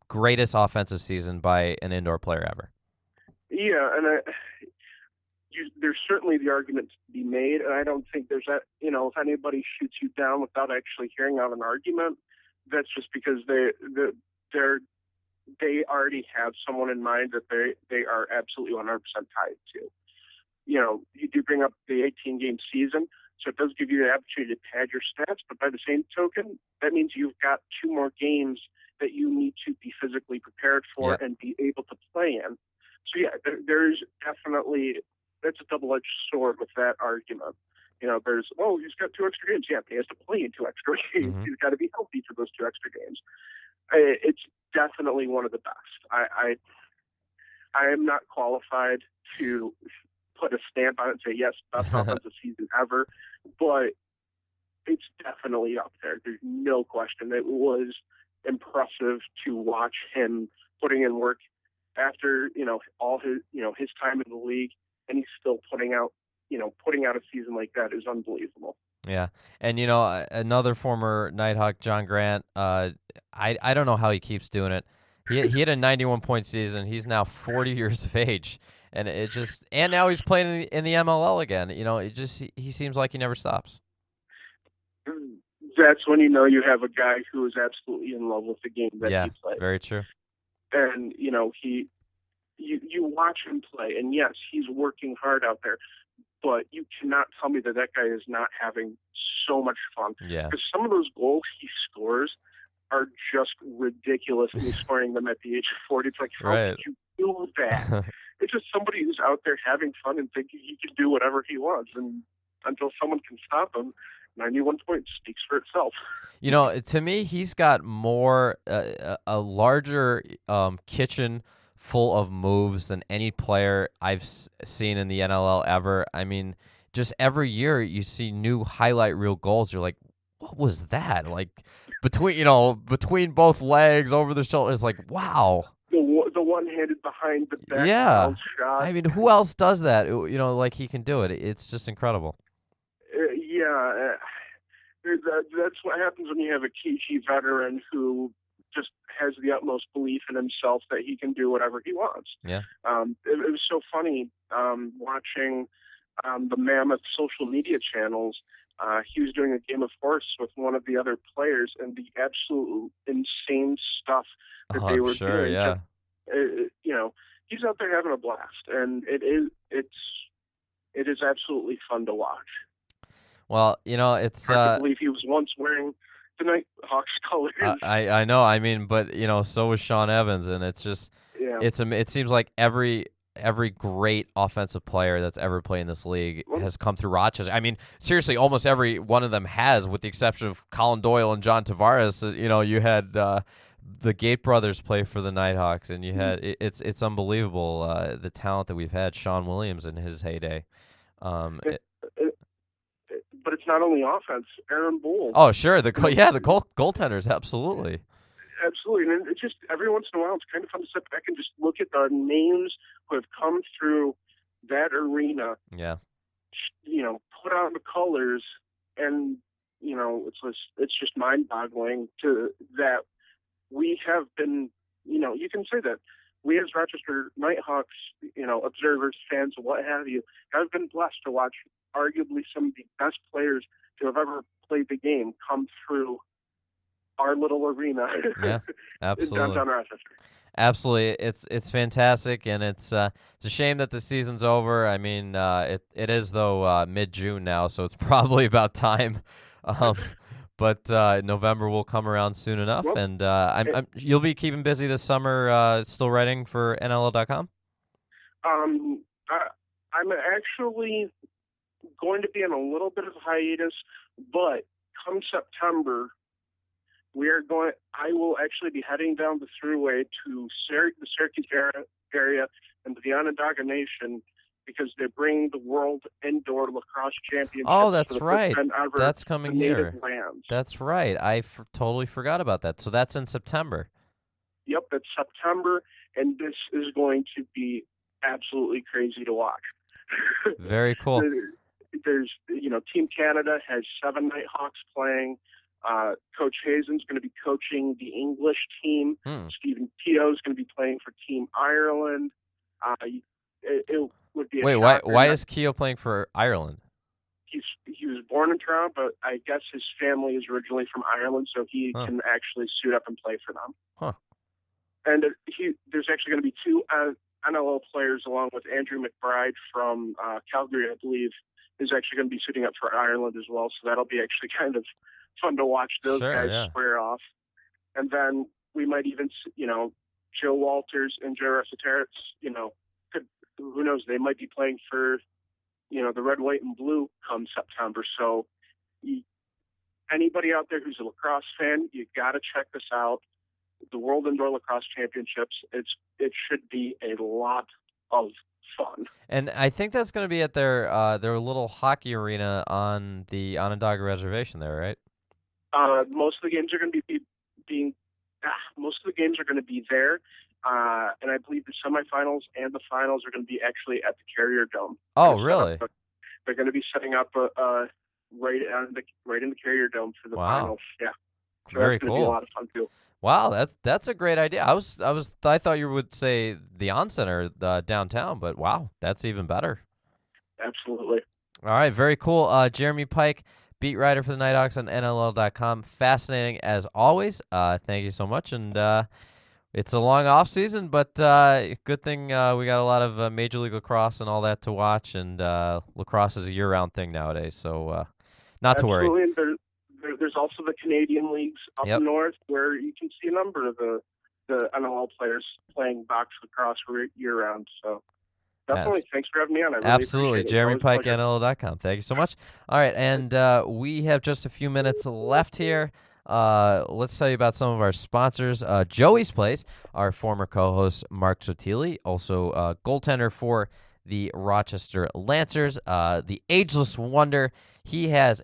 greatest offensive season by an indoor player ever. Yeah, and there's certainly the argument to be made, and I don't think there's that. If anybody shoots you down without actually hearing out an argument, that's just because they already have someone in mind that they are absolutely 100% tied to. You do bring up the 18-game season, so it does give you the opportunity to pad your stats, but by the same token, that means you've got 2 more games that you need to be physically prepared for and be able to play in. So yeah, there's definitely, that's a double-edged sword with that argument. There's, he's got 2 extra games. Yeah, but he has to play in 2 extra games. He's got to be healthy for those 2 extra games. It's definitely one of the best. I am not qualified to put a stamp on it and say, yes, best offensive season ever, but it's definitely up there. There's no question. It was impressive to watch him putting in work after, all his, his time in the league, and he's still putting out, putting out a season like that is unbelievable. Yeah, and another former Nighthawk, John Grant. I don't know how he keeps doing it. He had a 91-point season. He's now 40 years of age, and now he's playing in the MLL again. He seems like he never stops. That's when you have a guy who is absolutely in love with the game that he plays. Very true. And you watch him play, and yes, he's working hard out there, but you cannot tell me that guy is not having so much fun. Yeah. Because some of those goals he scores are just ridiculous, and he's scoring them at the age of 40. It's like, how did you do that? It's just somebody who's out there having fun and thinking he can do whatever he wants, and until someone can stop him, 91 points speaks for itself. To me, he's got more a larger kitchen full of moves than any player I've seen in the NLL ever. I mean, just every year you see new highlight reel goals. You're like, what was that? Like between both legs, over the shoulders, like, wow. The one-handed behind the back shot. I mean, who else does that? Like he can do it. It's just incredible. That's what happens when you have a Kichi veteran who just has the utmost belief in himself that he can do whatever he wants. Yeah. It was so funny watching the Mammoth social media channels. He was doing a game of horse with one of the other players, and the absolute insane stuff that they were doing. Yeah. He's out there having a blast, and it is absolutely fun to watch. Well, it's hard to believe he was once wearing the Nighthawks colors. I know. I mean, but so was Sean Evans, and it's just it seems like every great offensive player that's ever played in this league has come through Rochester. I mean, seriously, almost every one of them has, with the exception of Colin Doyle and John Tavares. You had the Gate brothers play for the Nighthawks, and you had it's unbelievable the talent that we've had. Sean Williams in his heyday. But it's not only offense. Aaron Bull. Oh, sure. The goaltenders, absolutely. Absolutely. And it's just every once in a while, it's kind of fun to step back and just look at the names who have come through that arena. Yeah. Put on the colors, and it's just mind-boggling to that we have been. You can say that we as Rochester Nighthawks, observers, fans, what have you, have been blessed to watch arguably some of the best players to have ever played the game come through our little arena. Yeah, absolutely. In downtown Rochester. Absolutely, it's fantastic, and it's a shame that the season's over. I mean, it is though mid-June now, so it's probably about time. But November will come around soon enough, and you'll be keeping busy this summer, still writing for NLL.com. I'm actually going to be on a little bit of a hiatus, but come September, I will actually be heading down the thruway to the Syracuse area and the Onondaga Nation, because they're bringing the World Indoor Lacrosse Championship. Oh, that's for the right. first time ever That's coming to here. Native lands. That's right. I totally forgot about that. So that's in September. Yep, that's September, and this is going to be absolutely crazy to watch. Very cool. There's Team Canada has 7 Nighthawks playing. Coach Hazen's going to be coaching the English team. Stephen Tito is going to be playing for Team Ireland. It would be Wait, why is Keogh playing for Ireland? He was born in Toronto, but I guess his family is originally from Ireland, so he can actually suit up and play for them. Huh. And there's actually going to be 2 NLL players, along with Andrew McBride from Calgary, I believe, is actually going to be suiting up for Ireland as well. So that'll be actually kind of fun to watch those guys square off. And then we might even, Joe Walters and Joe Rositaritz, who knows, they might be playing for, the red, white, and blue come September. So anybody out there who's a lacrosse fan, you got to check this out. The World Indoor Lacrosse Championships, it should be a lot of fun. And I think that's going to be at their little hockey arena on the Onondaga Reservation there, right? Most of the games are going to be there, and I believe the semifinals and the finals are going to be actually at the Carrier Dome. Oh, really? they're going to be setting up right in the Carrier Dome for the Wow. finals. Yeah, so Very that's going to be a cool. lot of fun too. Wow, that's a great idea. I thought you would say the On Center downtown, but wow, that's even better. Absolutely. All right, very cool. Jeremy Pike, beat writer for the Knighthawks on NLL.com. Fascinating as always. Thank you so much. And it's a long off season, but good thing we got a lot of Major League Lacrosse and all that to watch. And lacrosse is a year-round thing nowadays, so not to worry. Absolutely. And there's also the Canadian leagues up north where you can see a number of the NLL players playing box lacrosse year-round. So definitely, thanks for having me on. I really Absolutely. appreciate it. Jeremy Pike, NLL.com. Thank you so much. All right, and we have just a few minutes left here. Let's tell you about some of our sponsors. Joey's Place, our former co-host Mark Sotili, also goaltender for the Rochester Lancers, the ageless wonder. He has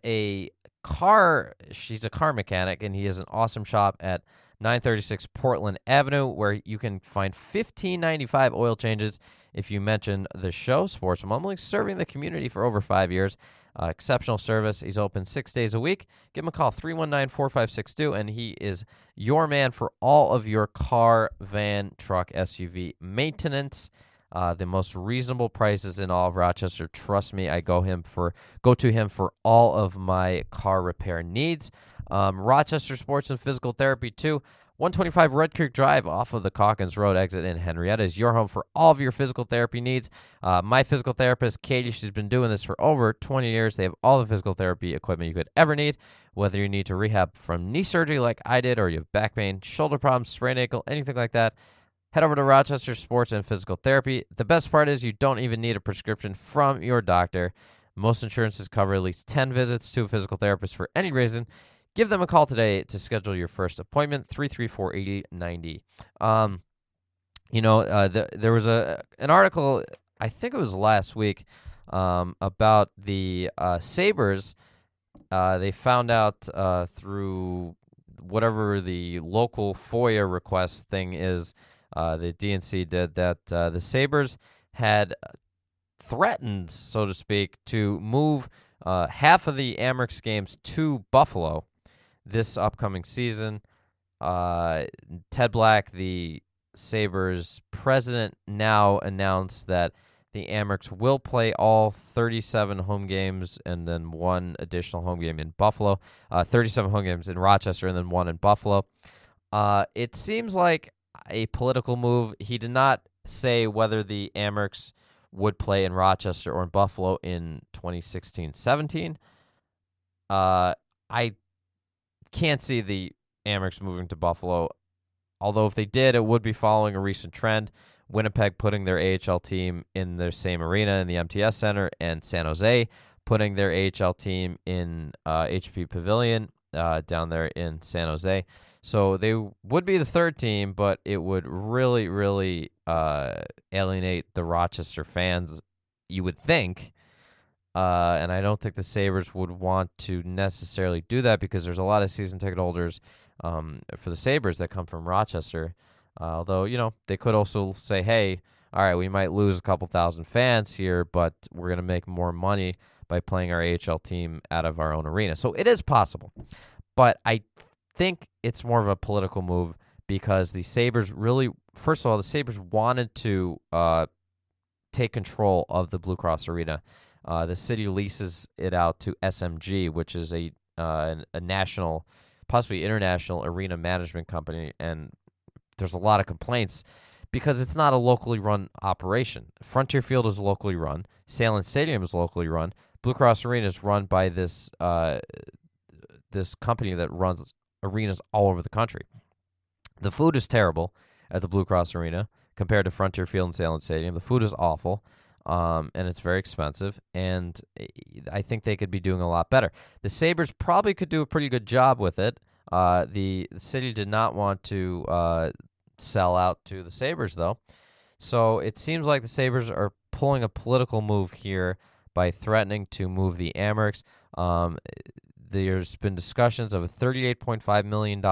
she's a car mechanic, and he has an awesome shop at 936 Portland Avenue, where you can find $15.95 oil changes if you mention the show, Sports Mumblings, serving the community for over 5 years. Exceptional service. He's open 6 days a week. Give him a call, 319-4562, and he is your man for all of your car, van, truck, SUV maintenance. The most reasonable prices in all of Rochester. Trust me, I go to him for all of my car repair needs. Rochester Sports and Physical Therapy, too. 125 Red Creek Drive off of the Calkins Road exit in Henrietta is your home for all of your physical therapy needs. My physical therapist, Katie, she's been doing this for over 20 years. They have all the physical therapy equipment you could ever need, whether you need to rehab from knee surgery like I did, or you have back pain, shoulder problems, sprained ankle, anything like that. Head over to Rochester Sports and Physical Therapy. The best part is you don't even need a prescription from your doctor. Most insurances cover at least 10 visits to a physical therapist for any reason. Give them a call today to schedule your first appointment, 334-8090. There was an article, I think it was last week, about the Sabres. They found out through whatever the local FOIA request thing is, the DNC did, that the Sabres had threatened, so to speak, to move half of the Amerks games to Buffalo this upcoming season. Ted Black, the Sabres president, now announced that the Amerks will play all 37 home games and then one additional home game in Buffalo. 37 home games in Rochester and then one in Buffalo. It seems like a political move. He did not say whether the Amerks would play in Rochester or in Buffalo in 2016-17. I can't see the Amerks moving to Buffalo, although if they did, it would be following a recent trend. Winnipeg putting their AHL team in their same arena in the MTS Center, and San Jose putting their AHL team in HP Pavilion down there in San Jose. So they would be the third team, but it would really, really alienate the Rochester fans, you would think. And I don't think the Sabres would want to necessarily do that, because there's a lot of season ticket holders for the Sabres that come from Rochester. Although, they could also say, hey, all right, we might lose a couple thousand fans here, but we're going to make more money by playing our AHL team out of our own arena. So it is possible. But I think it's more of a political move, because the Sabres really, first of all, the Sabres wanted to take control of the Blue Cross Arena. The city leases it out to SMG, which is a national, possibly international arena management company, and there's a lot of complaints because it's not a locally run operation. Frontier Field is locally run. Salem Stadium is locally run. Blue Cross Arena is run by this company that runs arenas all over the country. The food is terrible at the Blue Cross Arena compared to Frontier Field and Salem Stadium. The food is awful, and it's very expensive, and I think they could be doing a lot better. The Sabres probably could do a pretty good job with it. The city did not want to sell out to the Sabres, though. So it seems like the Sabres are pulling a political move here by threatening to move the Amerks. There's been discussions of a $38.5 million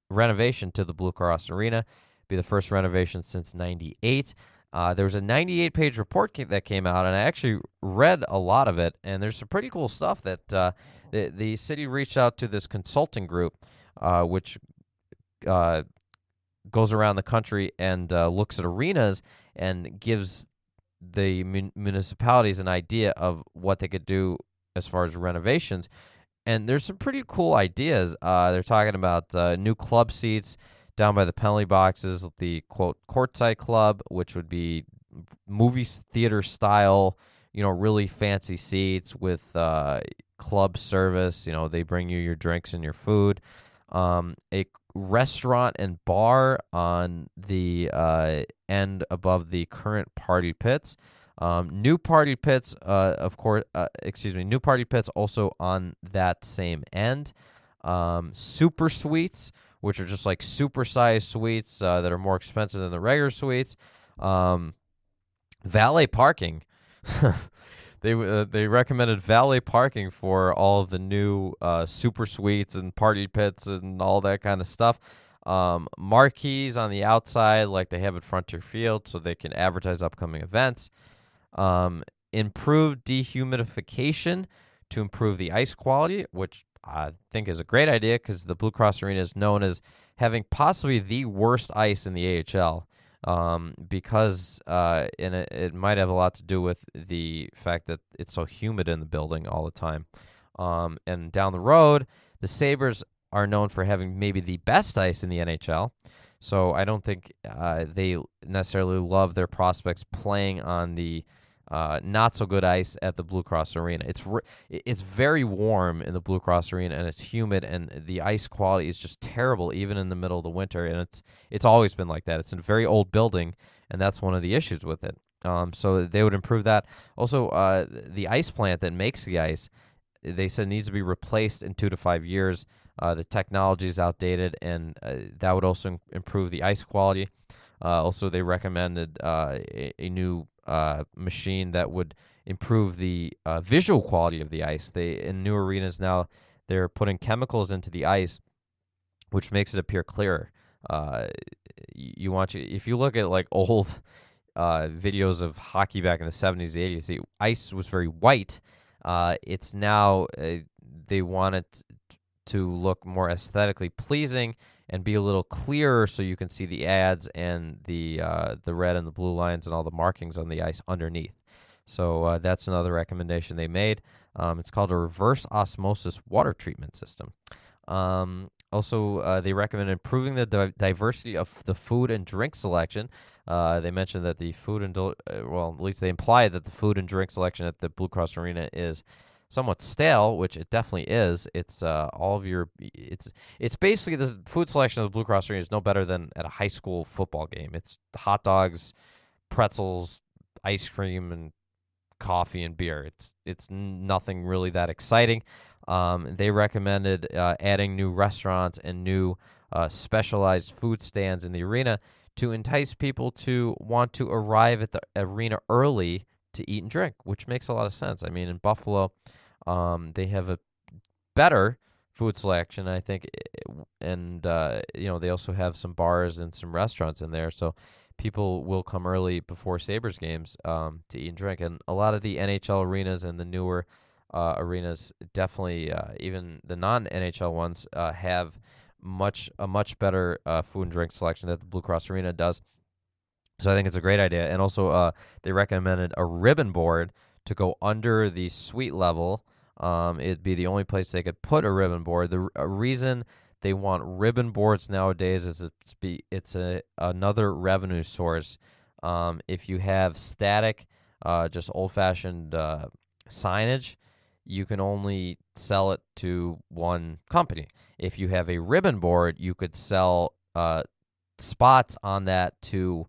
renovation to the Blue Cross Arena. Be the first renovation since '98. There was a 98-page report that came out, and I actually read a lot of it. And there's some pretty cool stuff that the city reached out to this consulting group, which goes around the country and looks at arenas and gives the municipalities an idea of what they could do as far as renovations. And there's some pretty cool ideas. They're talking about new club seats down by the penalty boxes, the quote courtside club, which would be movie theater style, really fancy seats with club service. They bring you your drinks and your food. A restaurant and bar on the end above the current party pits. New party pits, new party pits also on that same end. Super suites, which are just like super-sized suites that are more expensive than the regular suites. Valet parking. They recommended valet parking for all of the new super suites and party pits and all that kind of stuff. Marquees on the outside, like they have at Frontier Field, so they can advertise upcoming events. Improved dehumidification to improve the ice quality, which I think is a great idea because the Blue Cross Arena is known as having possibly the worst ice in the AHL. Because it might have a lot to do with the fact that it's so humid in the building all the time. And down the road, the Sabres are known for having maybe the best ice in the NHL. So I don't think they necessarily love their prospects playing on the not so good ice at the Blue Cross Arena. It's very warm in the Blue Cross Arena, and it's humid, and the ice quality is just terrible, even in the middle of the winter. And it's always been like that. It's a very old building, and that's one of the issues with it. So they would improve that. Also, the ice plant that makes the ice, they said needs to be replaced in 2 to 5 years. The technology is outdated, and that would also improve the ice quality. Also, they recommended a new machine that would improve the visual quality of the ice. In new arenas now, they're putting chemicals into the ice, which makes it appear clearer. If you look at like old videos of hockey back in the 70s, the 80s, the ice was very white. It's now they want it to look more aesthetically pleasing and be a little clearer, so you can see the ads and the red and the blue lines and all the markings on the ice underneath. So that's another recommendation they made. It's called a reverse osmosis water treatment system. Also, they recommend improving the diversity of the food and drink selection. They mentioned that the food and at least they implied that the food and drink selection at the Blue Cross Arena is somewhat stale, which it definitely is. It's it's basically the food selection of the Blue Cross Arena is no better than at a high school football game. It's hot dogs, pretzels, ice cream, and coffee and beer. It's nothing really that exciting. They recommended adding new restaurants and new specialized food stands in the arena to entice people to want to arrive at the arena early to eat and drink, which makes a lot of sense. I mean, in Buffalo, they have a better food selection, I think, and they also have some bars and some restaurants in there, so people will come early before Sabres games to eat and drink. And a lot of the NHL arenas and the newer arenas, definitely even the non-NHL ones, have a much better food and drink selection that the Blue Cross Arena does. So I think it's a great idea. And also, they recommended a ribbon board to go under the suite level. It'd be the only place they could put a ribbon board. The reason they want ribbon boards nowadays is it's another revenue source. If you have static, just old-fashioned signage, you can only sell it to one company. If you have a ribbon board, you could sell spots on that to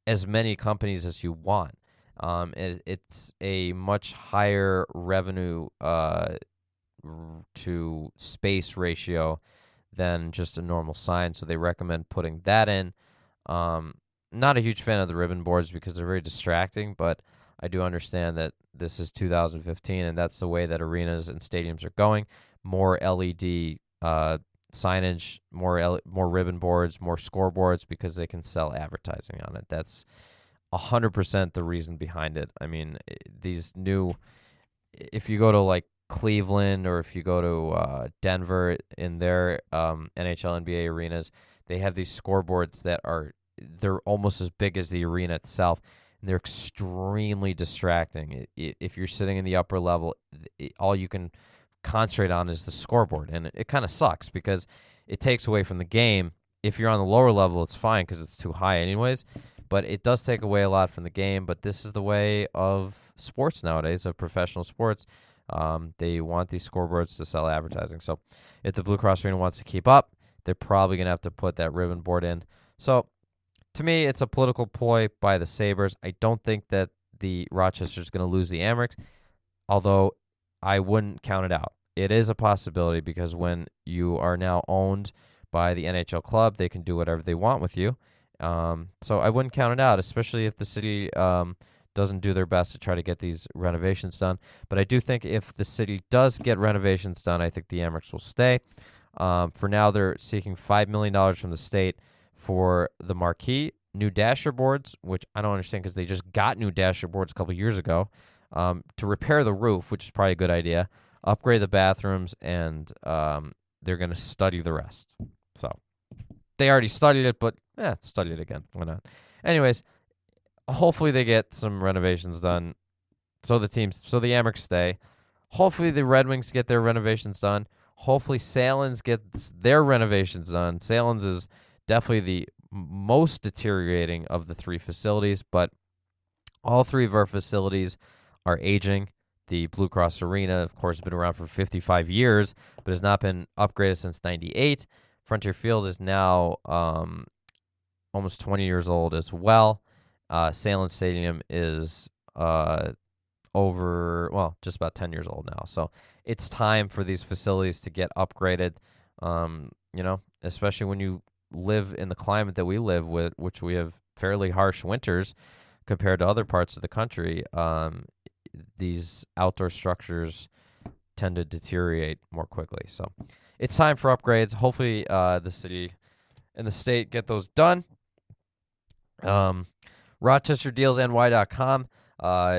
as many companies as you want. It's a much higher revenue to space ratio than just a normal sign, so they recommend putting that in. Not a huge fan of the ribbon boards because they're very distracting, but I do understand that this is 2015 and that's the way that arenas and stadiums are going. More LED signage, more ribbon boards, more scoreboards, because they can sell advertising on it. That's 100% the reason behind it. I mean, if you go to like Cleveland or if you go to Denver in their NHL NBA arenas, they have these scoreboards they're almost as big as the arena itself, and they're extremely distracting. If you're sitting in the upper level, all you can concentrate on is the scoreboard, and it kind of sucks because it takes away from the game. If you're on the lower level, it's fine because it's too high anyways, but it does take away a lot from the game. But this is the way of sports nowadays, of professional sports. They want these scoreboards to sell advertising. So if the Blue Cross Arena wants to keep up, they're probably going to have to put that ribbon board in. So to me, it's a political ploy by the Sabres. I don't think that the Rochester's going to lose the Amerks, although I wouldn't count it out. It is a possibility because when you are now owned by the NHL club, they can do whatever they want with you. So I wouldn't count it out, especially if the city doesn't do their best to try to get these renovations done. But I do think if the city does get renovations done, I think the Amerks will stay. For now, they're seeking $5 million from the state for the marquee, new dasher boards, which I don't understand because they just got new dasher boards a couple years ago, to repair the roof, which is probably a good idea, upgrade the bathrooms, and they're going to study the rest. So they already studied it, but study it again. Why not? Anyways, hopefully they get some renovations done so the Amerks stay. Hopefully the Red Wings get their renovations done. Hopefully Salins gets their renovations done. Salins is definitely the most deteriorating of the three facilities, but all three of our facilities are aging. The Blue Cross Arena, of course, has been around for 55 years, but has not been upgraded since 98. Frontier Field is now almost 20 years old as well. Salem Stadium is just about 10 years old now. So it's time for these facilities to get upgraded, especially when you live in the climate that we live with, which we have fairly harsh winters compared to other parts of the country. These outdoor structures tend to deteriorate more quickly. So it's time for upgrades. Hopefully the city and the state get those done. RochesterDealsNY.com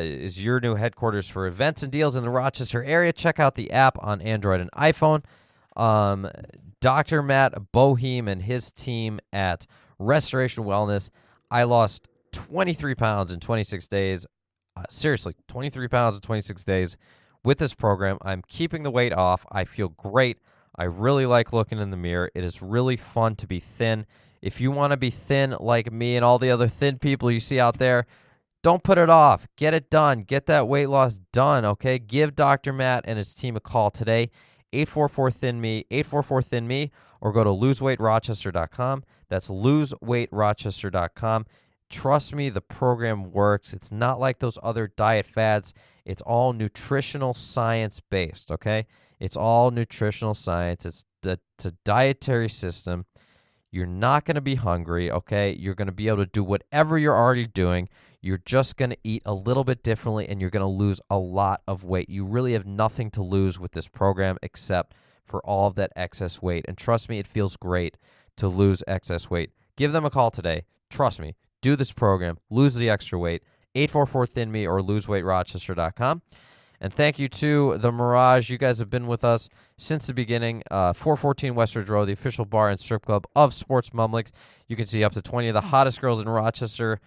is your new headquarters for events and deals in the Rochester area. Check out the app on Android and iPhone. Dr. Matt Boheim and his team at Restoration Wellness. I lost 23 pounds in 26 days. Seriously, 23 pounds in 26 days with this program. I'm keeping the weight off. I feel great. I really like looking in the mirror. It is really fun to be thin. If you want to be thin like me and all the other thin people you see out there, don't put it off. Get it done. Get that weight loss done, okay? Give Dr. Matt and his team a call today, 844-THIN-ME, 844-THIN-ME, or go to loseWeightRochester.com. That's loseWeightRochester.com. Trust me, the program works. It's not like those other diet fads. It's all nutritional science-based, okay? It's all nutritional science. It's a dietary system. You're not going to be hungry, okay? You're going to be able to do whatever you're already doing. You're just going to eat a little bit differently, and you're going to lose a lot of weight. You really have nothing to lose with this program except for all of that excess weight. And trust me, it feels great to lose excess weight. Give them a call today. Trust me. Do this program. Lose the extra weight. 844-THIN-ME or loseWeightRochester.com. And thank you to the Mirage. You guys have been with us since the beginning. 414 Westridge Road, the official bar and strip club of Sports Mumblings. You can see up to 20 of the hottest girls in Rochester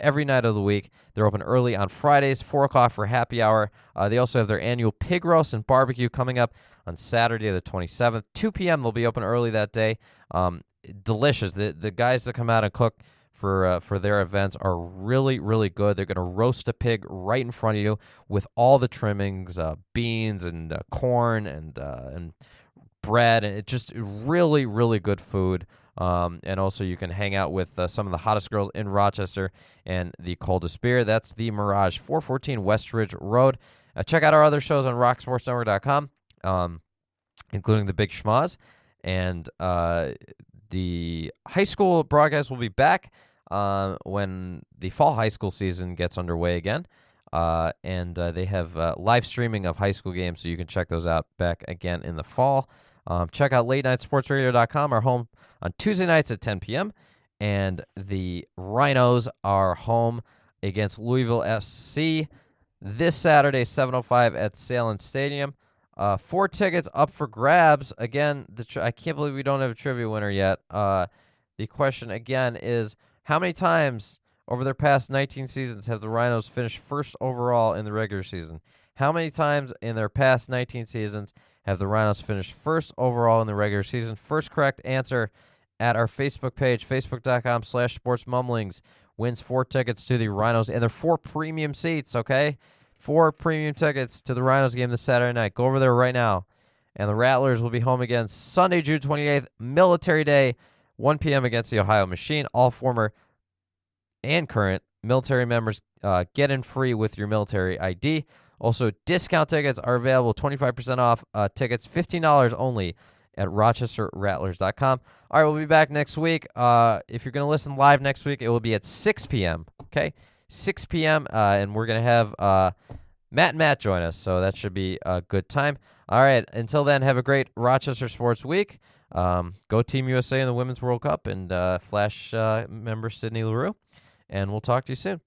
every night of the week. They're open early on Fridays, 4 o'clock for happy hour. They also have their annual pig roast and barbecue coming up on Saturday the 27th. 2 p.m. They'll be open early that day. Delicious. The guys that come out and cook for their events are really, really good. They're going to roast a pig right in front of you with all the trimmings, beans and corn and bread. And it's just really, really good food. And also you can hang out with some of the hottest girls in Rochester and the coldest beer. That's the Mirage, 414 Westridge Road. Check out our other shows on rocksportsnetwork.com, including the Big Schmaz. And the high school broadcast will be back when the fall high school season gets underway again. And they have live streaming of high school games, so you can check those out back again in the fall. Check out LateNightSportsRadio.com, our home on Tuesday nights at 10 p.m. And the Rhinos are home against Louisville FC this Saturday, 7:05 at Salem Stadium. 4 tickets up for grabs. Again, I can't believe we don't have a trivia winner yet. The question again is, how many times over their past 19 seasons have the Rhinos finished first overall in the regular season? How many times in their past 19 seasons have the Rhinos finished first overall in the regular season? First correct answer at our Facebook page, facebook.com/sportsmumblings, wins 4 tickets to the Rhinos, and they're 4 premium seats, okay? 4 premium tickets to the Rhinos game this Saturday night. Go over there right now. And the Rattlers will be home again Sunday, June 28th, Military Day, 1 p.m. against the Ohio Machine. All former and current military members get in free with your military ID. Also, discount tickets are available, 25% off tickets, $15 only at rochesterrattlers.com. All right, we'll be back next week. If you're going to listen live next week, it will be at 6 p.m., okay? 6 p.m., and we're going to have Matt and Matt join us, so that should be a good time. All right, until then, have a great Rochester Sports Week. Go Team USA in the Women's World Cup and Flash member Sydney LaRue, and we'll talk to you soon.